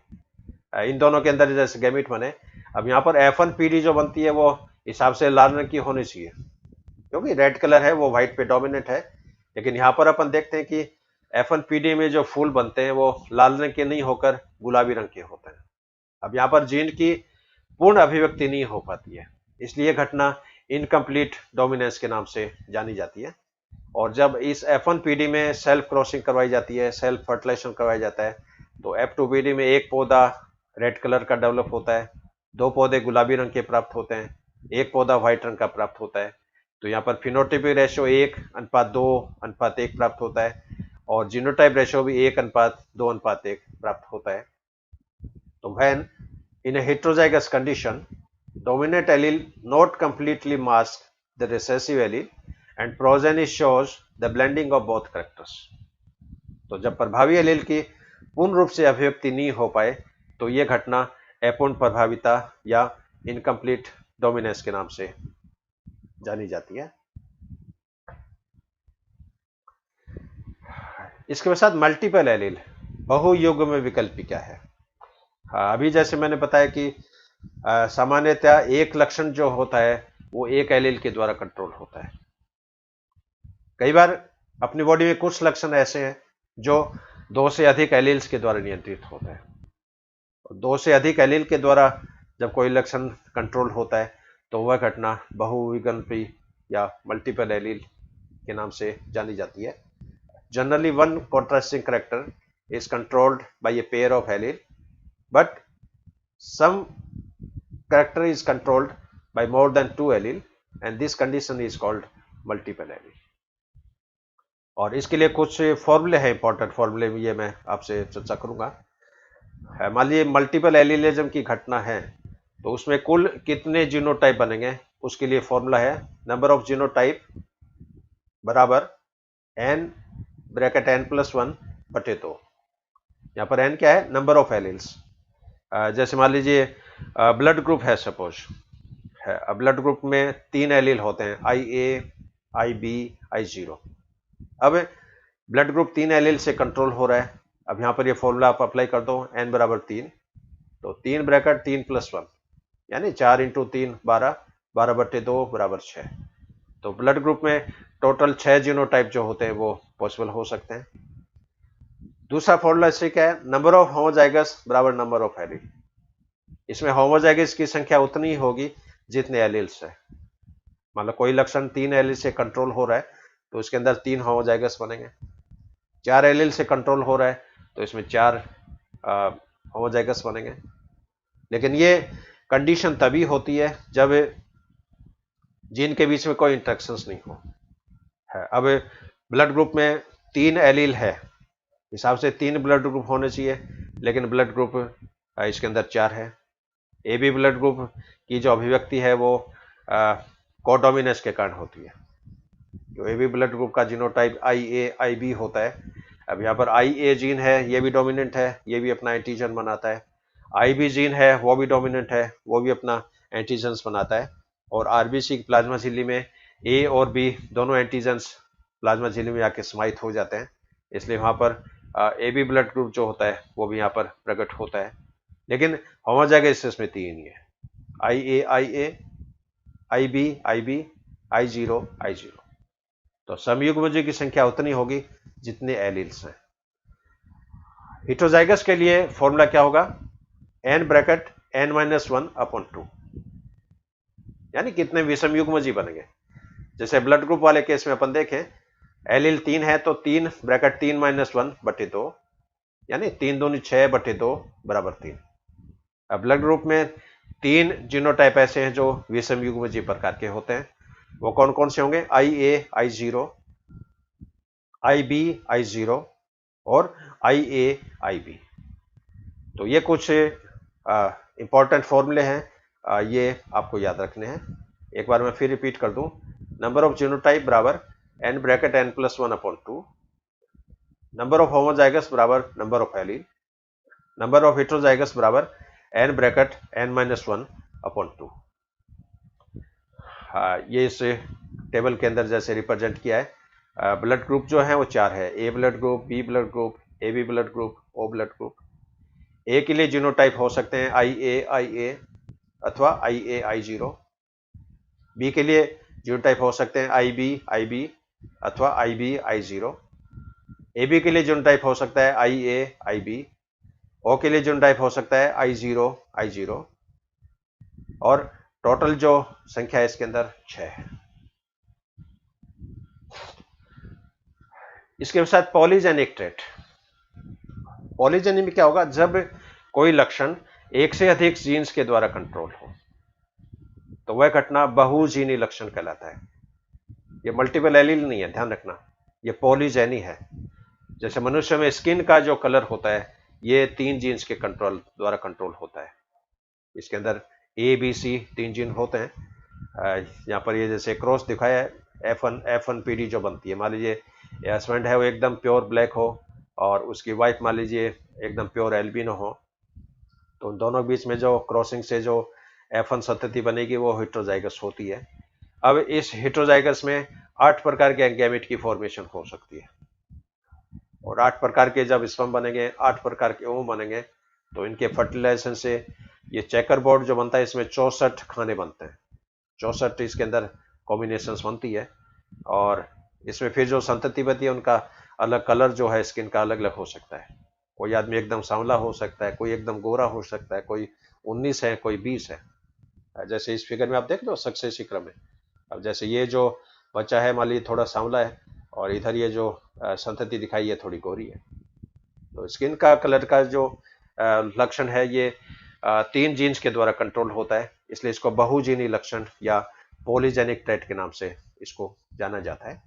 इन दोनों के अंदर जैसे गैमेट बने। अब यहाँ पर F1 पीढ़ी जो बनती है वो हिसाब से लाल रंग की होनी चाहिए, क्योंकि रेड कलर है वो व्हाइट पे डोमिनेंट है। लेकिन यहाँ पर अपन देखते हैं कि F1 पीढ़ी में जो फूल बनते हैं वो लाल रंग के नहीं होकर गुलाबी रंग के होते हैं। अब यहाँ पर जीन की पूर्ण अभिव्यक्ति नहीं हो पाती है, इसलिए घटना इनकम्प्लीट डोमिनेंस के नाम से जानी जाती है। और जब इस F1 पीढ़ी में सेल्फ क्रॉसिंग करवाई जाती है, सेल्फ फर्टिलाइजेशन करवाया जाता है, तो F2 पीढ़ी में एक पौधा रेड कलर का डेवलप होता है, दो पौधे गुलाबी रंग के प्राप्त होते हैं, एक पौधा व्हाइट रंग का प्राप्त होता है। तो यहाँ पर फिनोटाइपिक रेशियो 1:2:1 प्राप्त होता है, और जीनोटाइप रेशियो भी 1:2:1 प्राप्त होता है। तो when in a heterozygous condition dominant allele not completely mask the recessive allele and progeny shows the blending of both characters। तो जब प्रभावी एलील की पूर्ण रूप से अभिव्यक्ति नहीं हो पाए तो यह घटना अपूर्ण प्रभाविता या इनकम्प्लीट डोमिनेंस के नाम से जानी जाती है। इसके साथ मल्टीपल एलील, बहुयुग्म विकल्पी क्या है। अभी जैसे मैंने बताया कि सामान्यतः एक लक्षण जो होता है वो एक एलील के द्वारा कंट्रोल होता है। कई बार अपनी बॉडी में कुछ लक्षण ऐसे हैं जो 2 से अधिक एलील्स के द्वारा नियंत्रित होता है। 2 से अधिक एलील के द्वारा जब कोई लक्षण कंट्रोल होता है तो वह घटना बहुविकल्पी या मल्टीपल एलील के नाम से जानी जाती है। Generally one contrasting character is controlled by a pair of allele, but some character is controlled by more than 2 allele and this condition is called multiple allele। और इसके लिए कुछ फॉर्मूले हैं, इंपॉर्टेंट फॉर्मूले, ये मैं आपसे चर्चा करूंगा। मान लीजिए मल्टीपल एलीलिज्म की घटना है तो उसमें कुल कितने जीनोटाइप बनेंगे, उसके लिए फॉर्मूला है नंबर ऑफ जीनोटाइप बराबर n ब्रैकेट n+1/2। यहाँ पर n क्या है, नंबर ऑफ एलील्स। जैसे मान लीजिए ब्लड ग्रुप है, सपोज है, अब ब्लड ग्रुप में 3 एलील होते हैं, IA, IB, I0। अब ब्लड ग्रुप 3 एलील से कंट्रोल हो रहा है। अब यहाँ पर ये फॉर्मूला आप अप्लाई कर दो, n बराबर 3, तो 3 ब्रैकेट 3+1 यानी 4 × 3 12, 12/2 बराबर 6। तो ब्लड ग्रुप में टोटल 6 जीनोटाइप जो होते हैं वो पॉसिबल हो सकते हैं। दूसरा फॉर्मूला इससे क्या है, नंबर ऑफ होमोजाइगस बराबर नंबर ऑफ एलील। इसमें होमोजाइगस की संख्या उतनी ही होगी जितने एलील्स है। मान लो कोई लक्षण 3 एलील से कंट्रोल हो रहा है तो इसके अंदर 3 होमोजाइगस बनेंगे। 4 एलील से कंट्रोल हो रहा है तो इसमें 4 होमोजाइगस बनेंगे। लेकिन ये कंडीशन तभी होती है जब जीन के बीच में कोई इंटरेक्शंस नहीं हो। अब ब्लड ग्रुप में 3 एलील है, हिसाब से 3 ब्लड ग्रुप होने चाहिए, लेकिन ब्लड ग्रुप इसके अंदर 4 है। ए बी ब्लड ग्रुप की जो अभिव्यक्ति है वो कोडोमिनेंस के कारण होती है। जो ए बी ब्लड ग्रुप का जीनोटाइप IA IB होता है। अब यहाँ पर IA जीन है, ये भी डोमिनेंट है, ये भी अपना एंटीजन बनाता है। IB जीन है, वो भी डोमिनेंट है, वो भी अपना एंटीजन्स बनाता है। और आरबीसी की प्लाज्मा झिल्ली में ए और बी दोनों एंटीजन्स प्लाज्मा झिल्ली में आके समाहित हो जाते हैं, इसलिए वहां पर ए बी ब्लड ग्रुप जो होता है वो भी यहाँ पर प्रकट होता है। लेकिन होमोजाइगस में 3 ही है, IA IB IB I0 I0। तो समयुग्मजीव की संख्या उतनी होगी जितने एलील्स हैं। हेटेरोजाइगस के लिए फॉर्मूला क्या होगा, n-1/2, यानी कितने विषम युग्मजीव बनेंगे। जैसे ब्लड ग्रुप वाले केस में अपन देखें, एलील 3 है तो 3(3-1/2, यानी 3 दूनी 6/2 बराबर 3। अब ब्लड ग्रुप में 3 जीनोटाइप ऐसे हैं जो विषम युग्मजीव प्रकार के होते हैं। वो कौन कौन से होंगे, IA I0, IB I0 और IA IB। तो ये कुछ इंपॉर्टेंट फॉर्मूले हैं, ये आपको याद रखने हैं। एक बार मैं फिर रिपीट कर दूं, नंबर ऑफ जीनोटाइप बराबर n(n+1/2), नंबर ऑफ होमोजाइगस बराबर number of allele, number of heterozygous बराबर n(n-1/2। ये इस टेबल के अंदर जैसे रिप्रेजेंट किया है। ब्लड ग्रुप जो है वो 4 है, A blood group, B blood group, AB blood group, O blood group. A के लिए जीनोटाइप हो सकते हैं IA अथवा IA I0। बी के लिए जीनोटाइप हो सकते हैं IB अथवा IB I0। AB के लिए जीनोटाइप हो सकता है IA IB। O के लिए जीनोटाइप हो सकता है I0 और टोटल जो संख्या है इसके अंदर 6 है। इसके साथ पॉलीजेनिक ट्रेट। पॉलीजेनी में क्या होगा, जब कोई लक्षण एक से अधिक जीन्स के द्वारा कंट्रोल हो तो वह घटना बहुजीनी लक्षण कहलाता है। ये मल्टीपल एलील नहीं है, ध्यान रखना, ये पॉलीजेनी है। जैसे मनुष्य में स्किन का जो कलर होता है ये 3 जीन्स के द्वारा कंट्रोल होता है। इसके अंदर ABC 3 जीन होते हैं। यहाँ पर ये जैसे क्रॉस दिखाया है, F1PD जो बनती है, मान लीजिए हस्बैंड है वो एकदम प्योर ब्लैक हो और उसकी वाइफ मान लीजिए एकदम प्योर एल्बिनो हो, तो उन दोनों के बीच में जो क्रॉसिंग से जो F1 संतति बनेगी वो हेटेरोजाइगस होती है। अब इस हेटेरोजाइगस में 8 प्रकार के गैमेट की फॉर्मेशन हो सकती है और 8 प्रकार के जब स्पर्म बनेंगे, 8 प्रकार के ओवम बनेंगे, तो इनके फर्टिलाइजेशन से ये चेकर बोर्ड जो बनता है इसमें 64 खाने बनते हैं। 64 इसके अंदर कॉम्बिनेशंस बनती है और इसमें फिर जो संतति बनती है उनका अलग कलर जो है स्किन का अलग अलग हो सकता है। कोई आदमी एकदम सांवला हो सकता है, कोई एकदम गोरा हो सकता है, कोई 19 है, कोई 20 है। जैसे इस फिगर में आप देख लो सक्सेसिव क्रम में। अब जैसे ये जो बच्चा है मान लीजिए थोड़ा सांवला है और इधर ये जो संतति दिखाई है थोड़ी गोरी है। तो स्किन का कलर का जो लक्षण है ये 3 जीन्स के द्वारा कंट्रोल होता है, इसलिए इसको बहुजीनी लक्षण या पॉलीजेनिक ट्रेट के नाम से इसको जाना जाता है।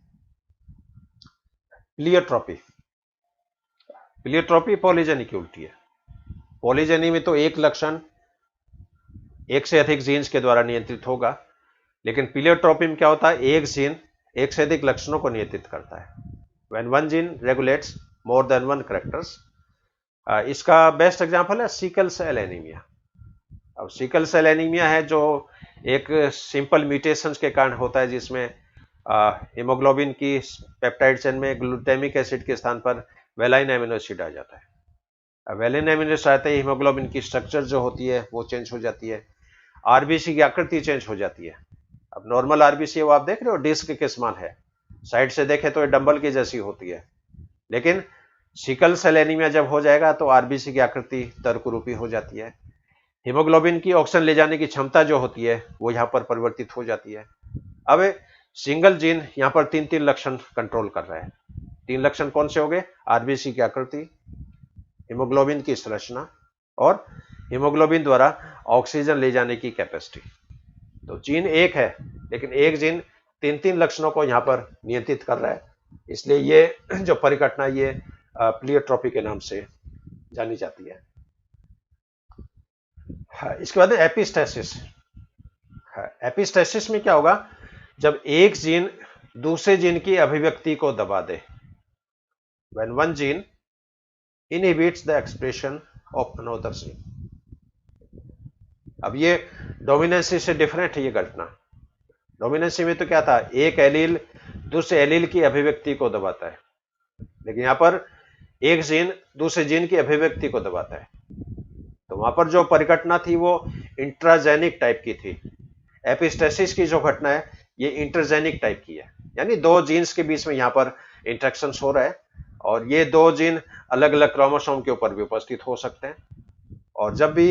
प्लियोट्रॉपी, प्लियोट्रॉपी पॉलीजेनी की उल्टी है। पॉलीजेनी में तो एक लक्षण एक से अधिक जीन्स के द्वारा नियंत्रित होगा, लेकिन प्लियोट्रॉपी में क्या होता है, एक जीन एक से अधिक लक्षणों को नियंत्रित करता है। When one gene regulates more than one characters. इसका बेस्ट एग्जांपल है सिकल सेल एनीमिया। अब सिकल सेल एनीमिया है जो एक सिंपल म्यूटेशंस के कारण होता है, जिसमें हीमोग्लोबिन की पेप्टाइड चेन में ग्लूटामिक एसिड के स्थान पर वेलाइन एमिनो एसिड आ जाता है। अब वेलाइन एमिनो एसिड आते ही हीमोग्लोबिन की स्ट्रक्चर जो होती है वो चेंज हो जाती है, आरबीसी की आकृति चेंज हो जाती है। अब नॉर्मल आरबीसी वो आप देख रहे हो डिस्क के समान है, साइड से देखें तो ये डंबल की जैसी होती है, लेकिन सिकल सेल एनीमिया जब हो जाएगा तो आरबीसी की आकृति तर्करूपी हो जाती है। हीमोग्लोबिन की ऑक्सीजन ले जाने की क्षमता जो होती है वो यहाँ पर परिवर्तित हो जाती है। अब सिंगल जीन यहाँ पर 3 लक्षण कंट्रोल कर रहा है। 3 लक्षण कौन से हो गए, आरबीसी की आकृति, हीमोग्लोबिन की संरचना और हीमोग्लोबिन द्वारा ऑक्सीजन ले जाने की कैपेसिटी। तो जीन एक है लेकिन एक जीन 3 लक्षणों को यहाँ पर नियंत्रित कर रहा है, इसलिए ये जो परिघटना ये प्लियोट्रॉपी के नाम से जानी जाती है। हाँ, इसके बाद एपिस्टेसिस। हाँ, एपिस्टेसिस में क्या होगा, जब एक जीन दूसरे जीन की अभिव्यक्ति को दबा दे, when one gene inhibits the expression of another gene। अब ये डोमिनेंसी से डिफरेंट है ये घटना। डोमिनेंसी में तो क्या था, एक एलील दूसरे एलील की अभिव्यक्ति को दबाता है, लेकिन यहां पर एक जीन दूसरे जीन की अभिव्यक्ति को दबाता है। तो वहां पर जो परिघटना थी वो इंट्राजेनिक टाइप की थी। एपिस्टेसिस की जो घटना है ये इंटरजेनिक टाइप की है, यानी दो जीन्स के बीच में यहां पर इंट्रैक्शन हो रहा है और ये दो जीन अलग अलग क्रोमोसोम के ऊपर भी उपस्थित हो सकते हैं। और जब भी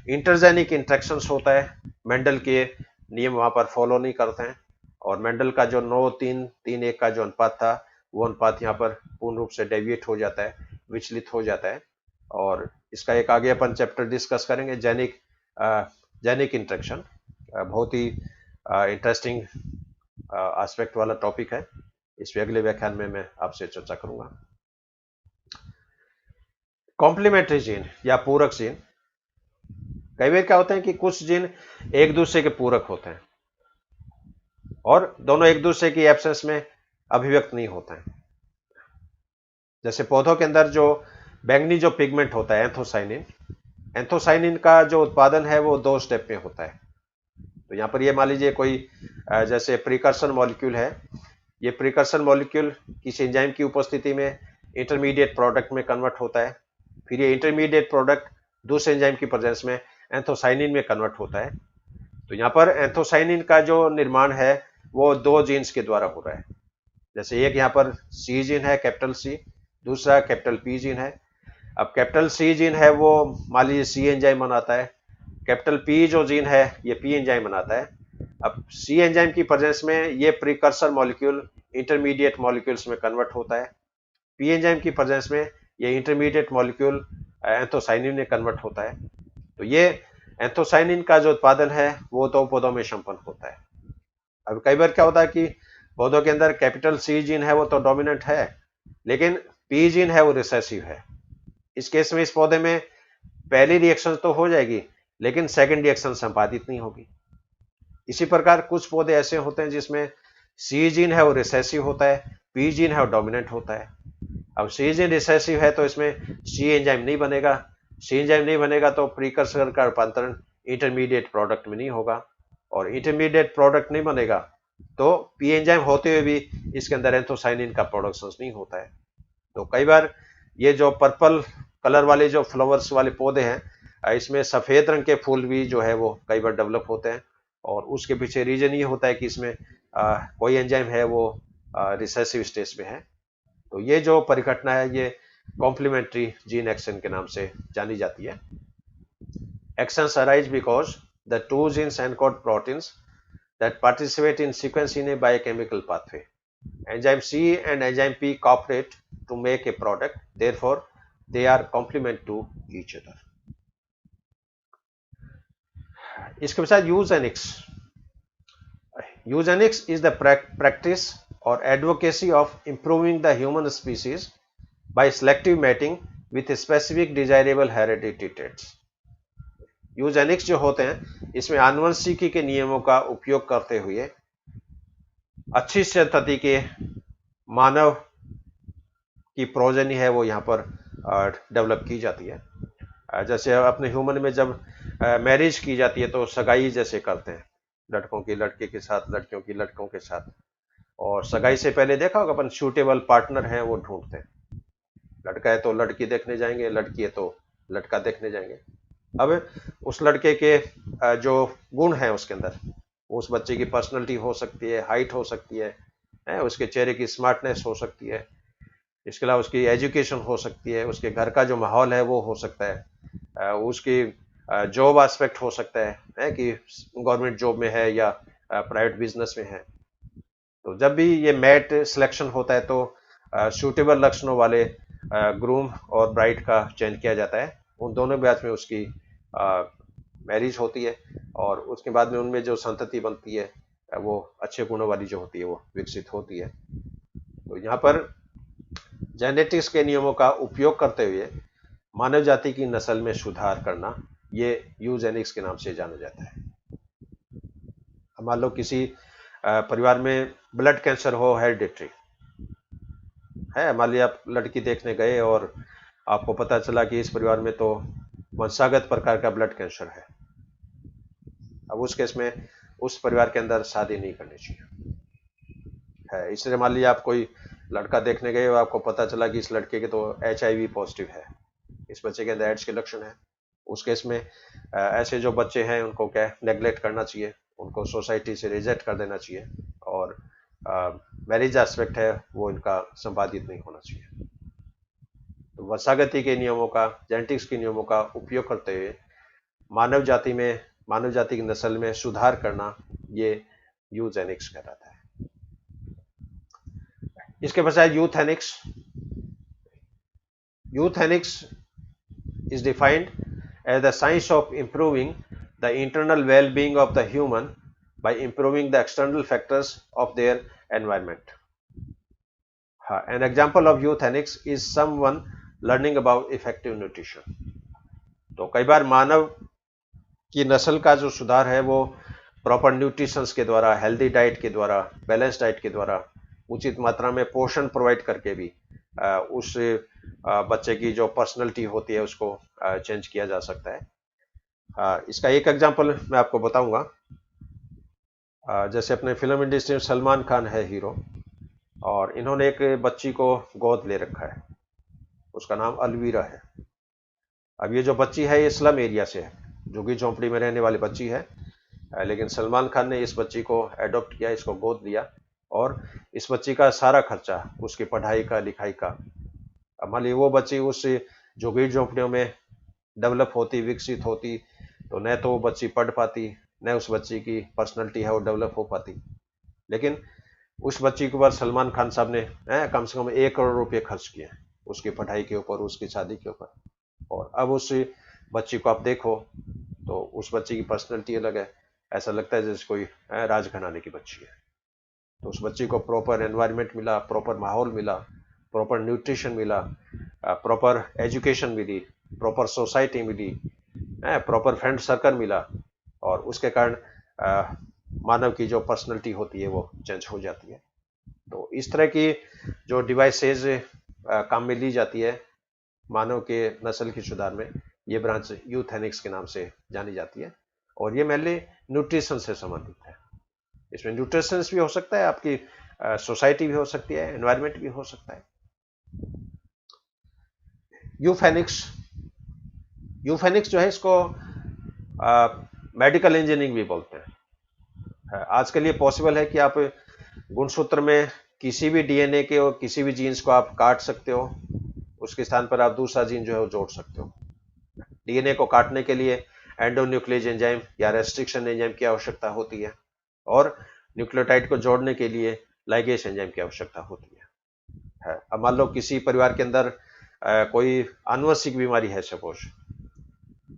इंटरजेनिक इंट्रैक्शन होता है, मेंडल के नियम वहां पर फॉलो नहीं करते हैं और मेंडल का जो 9-3-3-1 का जो अनुपात था वो अनुपात यहाँ पर पूर्ण रूप से डेविएट हो जाता है, विचलित हो जाता है। और इसका एक आगे अपन चैप्टर डिस्कस करेंगे, जेनिक इंट्रैक्शन, बहुत ही इंटरेस्टिंग एस्पेक्ट वाला टॉपिक है। इस अगले व्याख्यान में मैं आपसे चर्चा करूंगा। कॉम्प्लीमेंट्री जीन या पूरक जीन, कई बार क्या होते हैं कि कुछ जीन एक दूसरे के पूरक होते हैं और दोनों एक दूसरे की एब्सेंस में अभिव्यक्त नहीं होते हैं। जैसे पौधों के अंदर जो बैंगनी जो पिगमेंट होता है एंथोसाइनिन, एंथोसाइनिन का जो उत्पादन है वो 2 स्टेप में होता है। तो यहां पर ये मान लीजिए कोई जैसे प्रिकर्सन मॉलिक्यूल है, ये प्रिकर्सन मॉलिक्यूल किसी एंजाइम की उपस्थिति में इंटरमीडिएट प्रोडक्ट में कन्वर्ट होता है, फिर ये इंटरमीडिएट प्रोडक्ट दूसरे एंजाइम की प्रेजेंस में एंथोसाइनिन में कन्वर्ट होता है। तो यहाँ पर एंथोसाइनिन का जो निर्माण है वो 2 जीन्स के द्वारा हो रहा है। जैसे एक यहाँ पर सी जीन है, कैपिटल सी, दूसरा कैपिटल पी जीन है। अब कैपिटल सी जीन है वो मान लीजिए सी एंजाइम बनाता है, कैपिटल पी जो जीन है ये पी एंजाइम बनाता है। अब सी एंजाइम की प्रेजेंस में ये प्रीकर्सर मॉलिक्यूल इंटरमीडिएट मॉलिक्यूल्स में कन्वर्ट होता है, पी एंजाइम की प्रेजेंस में ये इंटरमीडिएट मॉलिक्यूल एंथोसाइनिन में कन्वर्ट होता है। तो ये एंथोसाइनिन का जो उत्पादन है वो 2 पौधों में संपन्न होता है। अब कई बार क्या होता है कि पौधों के अंदर कैपिटल सी जीन है वो तो डोमिनेंट है, लेकिन पी जीन है वो रिसेसिव है। इस केस में इस पौधे में पहली रिएक्शन तो हो जाएगी लेकिन सेकंड रिएक्शन संपादित नहीं होगी। इसी प्रकार कुछ पौधे ऐसे होते हैं जिसमें सी जीन है वो रिसेसिव होता है, पी जीन है वो डोमिनेंट होता है। अब सी जीन रिसेसिव है तो इसमें सी एंजाइम नहीं बनेगा, सी एंजाइम नहीं बनेगा तो प्रीकर्सर का रूपांतरण इंटरमीडिएट प्रोडक्ट में नहीं होगा और इंटरमीडिएट प्रोडक्ट नहीं बनेगा तो पी एंजाइम होते हुए भी इसके अंदर एंथोसाइनिन का प्रोडक्शन नहीं होता है। तो कई बार ये जो पर्पल कलर वाले जो फ्लावर्स वाले पौधे हैं इसमें सफेद रंग के फूल भी जो है वो कई बार डेवलप होते हैं और उसके पीछे रीजन ये होता है कि इसमें कोई एंजाइम है वो रिसेसिव स्टेज में है। तो ये जो परिघटना है ये कॉम्प्लीमेंट्री जीन एक्शन के नाम से जानी जाती है। Actions arise because the two genes encode proteins that participate in sequence in a biochemical pathway. Enzyme C and enzyme P cooperate to make a product, therefore they are complement to each other. इसके बाद Eugenix. Eugenix is the practice or advocacy of improving the human species by selective mating with specific desirable hereditary traits. Eugenix जो होते हैं इसमें आनुवंशिकी के नियमों का उपयोग करते हुए अच्छी संतति के मानव की प्रोजेनी है वो यहाँ पर डेवलप की जाती है। जैसे अपने ह्यूमन में जब मैरिज की जाती है तो सगाई जैसे करते हैं, लड़कों की लड़के के साथ, लड़कियों की लड़कों के साथ, और सगाई से पहले देखा होगा अपन सूटेबल पार्टनर है वो ढूंढते हैं। लड़का है तो लड़की देखने जाएंगे, लड़की है तो लड़का देखने जाएंगे। अब उस लड़के के जो गुण हैं उसके अंदर, उस बच्चे की पर्सनैलिटी हो सकती है, हाइट हो सकती है, उसके चेहरे की स्मार्टनेस हो सकती है, इसके अलावा उसकी एजुकेशन हो सकती है, उसके घर का जो माहौल है वो हो सकता है, उसकी जॉब एस्पेक्ट हो सकता है कि गवर्नमेंट जॉब में है या प्राइवेट बिजनेस में है। तो जब भी ये मैट सिलेक्शन होता है तो सूटेबल लक्षणों वाले ग्रूम और ब्राइड का चयन किया जाता है। उन दोनों के बाद में उसकी मैरिज होती है और उसके बाद में उनमें जो संतति बनती है वो अच्छे गुणों वाली जो होती है वो विकसित होती है। तो यहाँ पर जेनेटिक्स के नियमों का उपयोग करते हुए मानव जाति की नस्ल में सुधार करना, ये यूजेनिक्स के नाम से जाना जाता है। मान लो किसी परिवार में ब्लड कैंसर हो, हेरिडिटरी है, मान लिया आप लड़की देखने गए और आपको पता चला कि इस परिवार में तो वंशागत प्रकार का ब्लड कैंसर है। अब उस केस में उस परिवार के अंदर शादी नहीं करनी चाहिए है। इसलिए मान लिया आप कोई लड़का देखने गए और आपको पता चला कि इस लड़के के तो HIV पॉजिटिव है, इस बच्चे के अंदर एड्स के लक्षण है। उस केस में ऐसे जो बच्चे हैं उनको क्या नेग्लेक्ट करना चाहिए, उनको सोसाइटी से रिजेक्ट कर देना चाहिए और मैरिज एस्पेक्ट है वो इनका संपादित नहीं होना चाहिए। तो वंशागति के नियमों का, जेनेटिक्स के नियमों का उपयोग करते हुए मानव जाति की नस्ल में सुधार करना, ये यूजेनिक्स कहलाता है। इसके बजाय यूथेनिक्स is defined as the science of improving the internal well-being of the human by improving the external factors of their environment. An example of euthenics is someone learning about effective nutrition. तो कई बार मानव की नस्ल का जो सुधार है वो proper nutritions के द्वारा, हेल्दी डाइट के द्वारा, बैलेंस डाइट के द्वारा, उचित मात्रा में पोषण प्रोवाइड करके भी उस बच्चे की जो पर्सनैलिटी होती है उसको चेंज किया जा सकता है। इसका एक एग्जांपल मैं आपको बताऊंगा। जैसे अपने फिल्म इंडस्ट्री में सलमान खान है हीरो, और इन्होंने एक बच्ची को गोद ले रखा है, उसका नाम अलवीरा है। अब ये जो बच्ची है ये स्लम एरिया से है, झुग्गी झोंपड़ी में रहने वाली बच्ची है, लेकिन सलमान खान ने इस बच्ची को एडॉप्ट किया, इसको गोद लिया और इस बच्ची का सारा खर्चा, उसकी पढ़ाई का, लिखाई का। अब मान लीजिए वो बच्ची उस झुग्गी झोंपड़ियों में डेवलप होती, विकसित होती, तो न तो वो बच्ची पढ़ पाती, न उस बच्ची की पर्सनैलिटी है वो डेवलप हो पाती। लेकिन उस बच्ची के ऊपर सलमान खान साहब ने कम से कम 1 करोड़ रुपए खर्च किए उसकी पढ़ाई के ऊपर, उसकी शादी के ऊपर। और अब उस बच्ची को आप देखो तो उस बच्ची की पर्सनैलिटी अलग है, ऐसा लगता है जैसे कोई राजघराने की बच्ची है। तो उस बच्ची को प्रॉपर एनवायरनमेंट मिला, प्रॉपर माहौल मिला, प्रॉपर न्यूट्रिशन मिला, प्रॉपर एजुकेशन मिली, प्रॉपर सोसाइटी मिली, प्रॉपर फ्रेंड सर्कल मिला, और उसके कारण मानव की जो पर्सनैलिटी होती है वो चेंज हो जाती है। तो इस तरह की जो डिवाइसेज काम में ली जाती है मानव के नस्ल की सुधार में, ये ब्रांच यूथेनिक्स के नाम से जानी जाती है, और ये मेनली न्यूट्रिशन से संबंधित है। इसमें न्यूट्रिशन भी हो सकता है, आपकी सोसाइटी भी हो सकती है, एनवायरनमेंट भी हो सकता है। यूफेनिक्स जो है इसको मेडिकल इंजीनियरिंग भी बोलते हैं। आजकल ये पॉसिबल है कि आप गुणसूत्र में किसी भी डीएनए के और किसी भी जीन्स को आप काट सकते हो, उसके स्थान पर आप दूसरा जीन जो है वो जोड़ सकते हो। डीएनए को काटने के लिए एंडोन्यूक्लियस एंजाइम या रेस्ट्रिक्शन एंजाइम की आवश्यकता होती है, और न्यूक्लियोटाइड को जोड़ने के लिए लाइगेज एंजाइम की आवश्यकता होती है। अब मान लो किसी परिवार के अंदर कोई आनुवंशिक बीमारी है सपोज,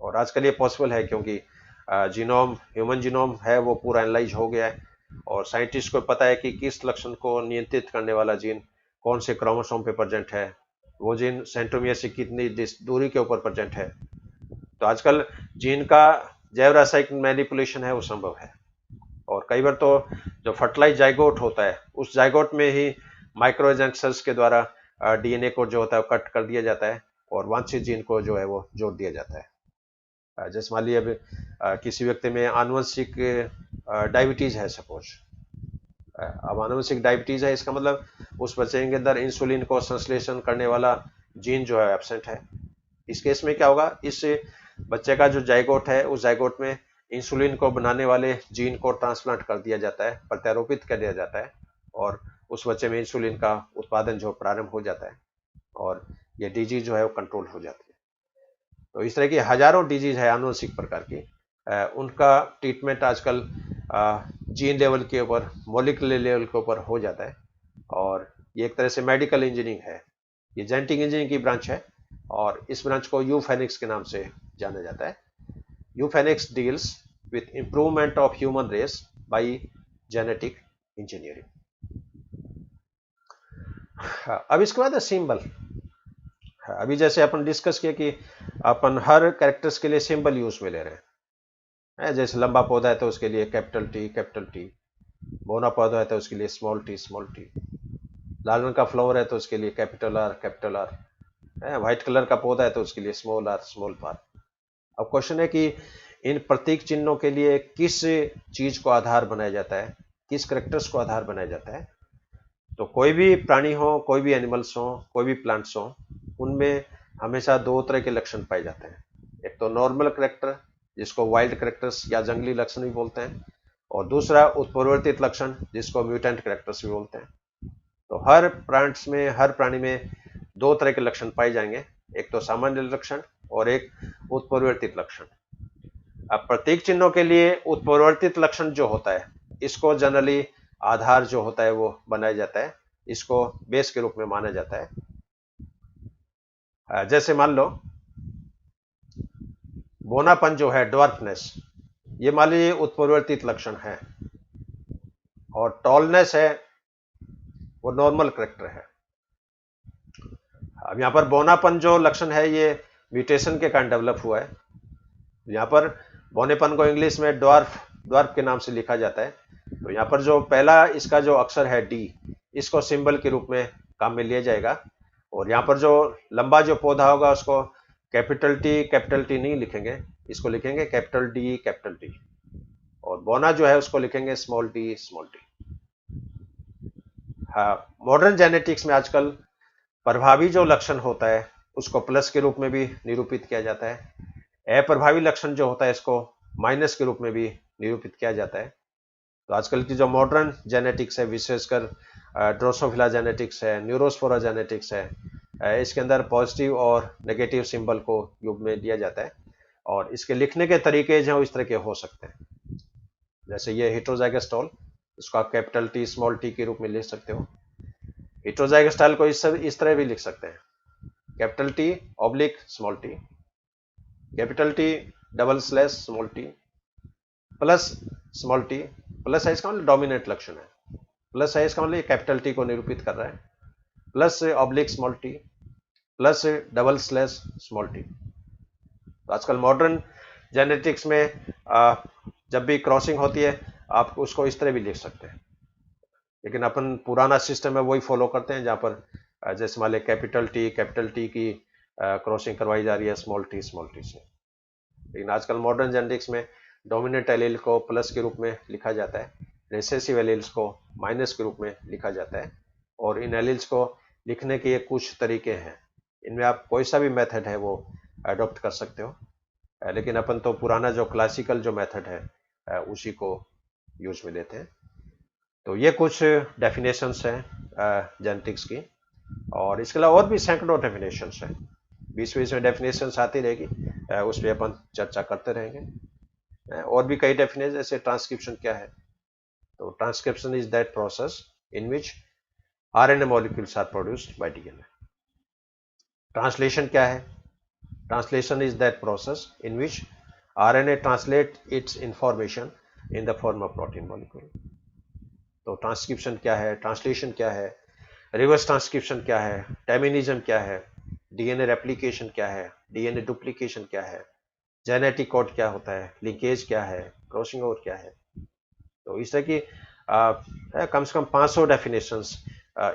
और आजकल ये पॉसिबल है क्योंकि जीनोम, ह्यूमन जीनोम है वो पूरा एनालाइज हो गया है, और साइंटिस्ट को पता है कि किस लक्षण को नियंत्रित करने वाला जीन कौन से क्रोमोसोम पे प्रेजेंट है, वो जीन सेंट्रोमियर से कितनी दूरी के ऊपर प्रेजेंट है। तो आजकल जीन का जैव रासायनिक मैनिपुलेशन है वो संभव है, और कई बार तो जो फर्टिलाइज जाइगोट होता है उस जाइगोट में ही माइक्रोएजेंक्शंस के द्वारा डीएनए को जो होता है कट कर दिया जाता है और वांछित जीन को जो है वो जोड़ दिया जाता है। जैसे मान लीजिए अब किसी व्यक्ति में आनुवंशिक डायबिटीज है सपोज, अब आनुवंशिक डायबिटीज है, इसका मतलब उस बच्चे के अंदर इंसुलिन को संश्लेषण करने वाला जीन जो है एब्सेंट है। इस केस में क्या होगा, इस बच्चे का जो जाइगोट है उस जाइगोट में इंसुलिन को बनाने वाले जीन को ट्रांसप्लांट कर दिया जाता है, प्रत्यारोपित कर दिया जाता है, और उस बच्चे में इंसुलिन का उत्पादन जो प्रारंभ हो जाता है, और ये डिजीज जो है वो कंट्रोल हो जाती है। तो इस तरह की हजारों डिजीज है आनुवंशिक प्रकार की, उनका ट्रीटमेंट आजकल जीन लेवल के ऊपर, मॉलिक्यूलर लेवल के ऊपर हो जाता है, और ये एक तरह से मेडिकल इंजीनियरिंग है, ये जेनेटिक इंजीनियरिंग की ब्रांच है, और इस ब्रांच को यूफेनिक्स के नाम से जाना जाता है। Euphenics deals with improvement of human race by genetic engineering. हाँ, अब इसके बाद है सिंबल। हाँ, अभी जैसे अपन डिस्कस किया कि अपन हर कैरेक्टर्स के लिए सिंबल यूज में ले रहे हैं। जैसे लंबा पौधा है तो उसके लिए कैपिटल टी, बोना पौधा है तो उसके लिए स्मॉल टी, लाल रंग का फ्लावर है तो उसके लिए कैपिटल आर, व्हाइट कलर का पौधा है तो उसके लिए स्मॉल आर। अब क्वेश्चन है कि इन प्रतीक चिन्हों के लिए किस चीज को आधार बनाया जाता है, किस करेक्टर्स को आधार बनाया जाता है। तो कोई भी प्राणी हो, कोई भी एनिमल्स हो, कोई भी प्लांट्स हो, उनमें हमेशा दो तरह के लक्षण पाए जाते हैं। एक तो नॉर्मल करेक्टर, जिसको वाइल्ड करेक्टर्स या जंगली लक्षण भी बोलते हैं, और दूसरा उत्परिवर्तित लक्षण, जिसको म्यूटेंट करेक्टर्स भी बोलते हैं। तो हर प्लांट्स में, हर प्राणी में दो तरह के लक्षण पाए जाएंगे, एक तो सामान्य लक्षण और एक उत्परिवर्तित लक्षण। अब प्रतीक चिन्हों के लिए उत्परिवर्तित लक्षण जो होता है, इसको जनरली आधार जो होता है वो बनाया जाता है, इसको बेस के रूप में माना जाता है। जैसे मान लो बोनापन जो है, ड्वार्फनेस, ये मान लीजिए उत्परिवर्तित लक्षण है, और टॉलनेस है वो नॉर्मल करेक्टर है। अब यहाँ पर बोनापन जो लक्षण है ये म्यूटेशन के कारण डेवलप हुआ है। यहाँ पर बोनेपन को इंग्लिश में ड्वार्फ के नाम से लिखा जाता है। तो यहाँ पर जो पहला इसका जो अक्षर है डी, इसको सिंबल के रूप में काम में लिया जाएगा, और यहाँ पर जो लंबा जो पौधा होगा उसको कैपिटल टी नहीं लिखेंगे, इसको लिखेंगे कैपिटल डी, और बोना जो है उसको लिखेंगे स्मॉल टी। हाँ, मॉडर्न जेनेटिक्स में आजकल प्रभावी जो लक्षण होता है उसको प्लस के रूप में भी निरूपित किया जाता है। अप्रभावी लक्षण जो होता है इसको माइनस के रूप में भी निरूपित किया जाता है। तो आजकल की जो मॉडर्न जेनेटिक्स है, विशेषकर ड्रोसोफिला जेनेटिक्स है, न्यूरोस्पोरा जेनेटिक्स है, इसके अंदर पॉजिटिव और नेगेटिव सिंबल को योग में दिया जाता है, और इसके लिखने के तरीके जो इस तरह के हो सकते हैं। जैसे ये हेटेरोजाइगस टॉल, इसको आप कैपिटल टी स्मॉल टी के रूप में लिख सकते हो। हेटेरोजाइगस टॉल को इस तरह भी लिख सकते हैं, capital T oblique small T, capital T double slash small T, plus small T. Plus size का मतलब डोमिनेंट लक्षण है, प्लस साइज का मतलब कैपिटल टी को निरूपित कर रहा है, plus oblique small T, plus double slash small T. तो आजकल मॉडर्न जेनेटिक्स में जब भी क्रॉसिंग होती है आप उसको इस तरह भी लिख सकते हैं, लेकिन अपन पुराना सिस्टम है वही फॉलो करते हैं, जहाँ पर जैसे मान लिया कैपिटल टी की क्रॉसिंग करवाई जा रही है स्मॉल टी से। लेकिन आजकल मॉडर्न जेनेटिक्स में डोमिनेंट एलील को प्लस के रूप में लिखा जाता है, रिसेसिव एलील्स को माइनस के रूप में लिखा जाता है, और इन एलील्स को लिखने के कुछ तरीके हैं, इनमें आप कोई सा भी मेथड है वो अडॉप्ट कर सकते हो। लेकिन अपन तो पुराना जो क्लासिकल जो मेथड है उसी को यूज में लेते हैं। तो ये कुछ डेफिनेशंस हैं जेनेटिक्स की, और इसके अलावा और भी सैकड़ों डेफिनेशंस हैं, बीच बीच में डेफिनेशंस आती रहेगी, उस पर अपन चर्चा करते रहेंगे। और भी कई डेफिनेशन, जैसे ट्रांसक्रिप्शन क्या है। तो transcription is that process in which RNA molecules are produced by DNA. Translation क्या है? Translation is that process in which RNA translate its information in the form of protein molecule. तो transcription क्या है, translation क्या है, reverse transcription क्या है, टर्मिनिज्म क्या है, डीएनए रेप्लिकेशन क्या है, डीएनए डुप्लीकेशन क्या है, जेनेटिक कोड क्या होता है, लिंकेज क्या है, क्रॉसिंग ओवर क्या है। तो इस तरह की कम से कम 500 डेफिनेशंस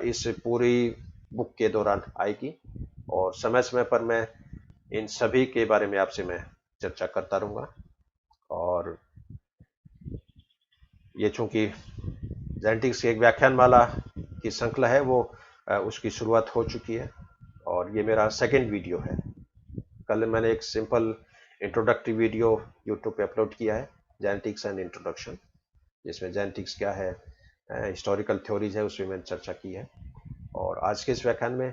इस पूरी बुक के दौरान आएगी, और समय समय पर मैं इन सभी के बारे में आपसे मैं चर्चा करता रहूँगा। और ये चूंकि जेनेटिक्स की एक व्याख्यानमाला की श्रृंखला है, वो उसकी शुरुआत हो चुकी है, और ये मेरा सेकंड वीडियो है। कल मैंने एक सिंपल इंट्रोडक्टरी वीडियो यूट्यूब पे अपलोड किया है, जेनेटिक्स एंड इंट्रोडक्शन, जिसमें जेनेटिक्स क्या है, हिस्टोरिकल थ्योरीज है, उसमें मैंने चर्चा की है। और आज के इस व्याख्यान में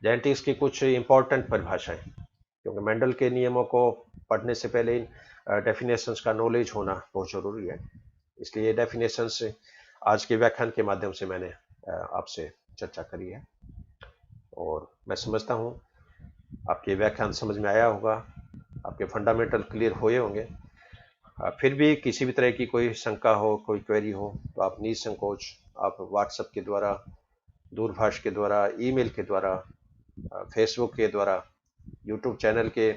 जेनेटिक्स की कुछ इंपॉर्टेंट परिभाषाएं, क्योंकि मेंडल के नियमों को पढ़ने से पहले इन डेफिनेशंस का नॉलेज होना बहुत जरूरी है, इसलिए डेफिनेशंस आज के व्याख्यान के माध्यम से मैंने आपसे चर्चा करी है। और मैं समझता हूँ आपके व्याख्यान समझ में आया होगा, आपके फंडामेंटल क्लियर हुए होंगे। फिर भी किसी भी तरह की कोई शंका हो, कोई क्वेरी हो, तो आप निसंकोच आप व्हाट्सएप के द्वारा दूरभाष के द्वारा, ईमेल के द्वारा, फेसबुक के द्वारा, यूट्यूब चैनल के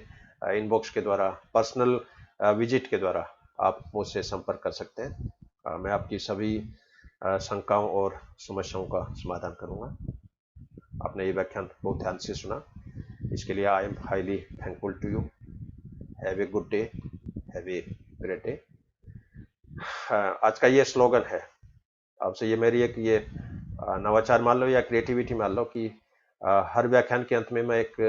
इनबॉक्स के द्वारा, पर्सनल विजिट के द्वारा आप मुझसे संपर्क कर सकते हैं। मैं आपकी सभी शंकाओं और समस्याओं का समाधान करूंगा। आपने ये व्याख्यान बहुत ध्यान से सुना, इसके लिए I am highly thankful to you. Have a good day, have a great day. आज का ये स्लोगन है, आपसे ये मेरी एक ये नवाचार मान लो या क्रिएटिविटी मान लो कि हर व्याख्यान के अंत में मैं एक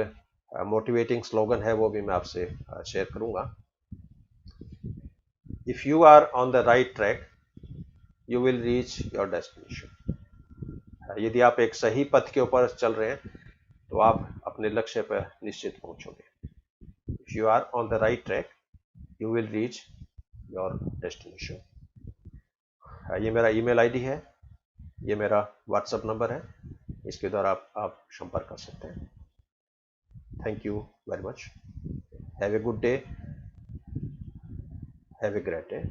मोटिवेटिंग स्लोगन है वो भी मैं आपसे शेयर करूंगा। If you are on the right track you will reach your destination. यदि आप एक सही पथ के ऊपर चल रहे हैं तो आप अपने लक्ष्य पर निश्चित पहुंचोगे। If you are on the right track you will reach your destination. ये मेरा ईमेल आईडी है, ये मेरा व्हाट्सएप नंबर है, इसके द्वारा आप संपर्क कर सकते हैं। Thank you very much. Have a good day, have a great day.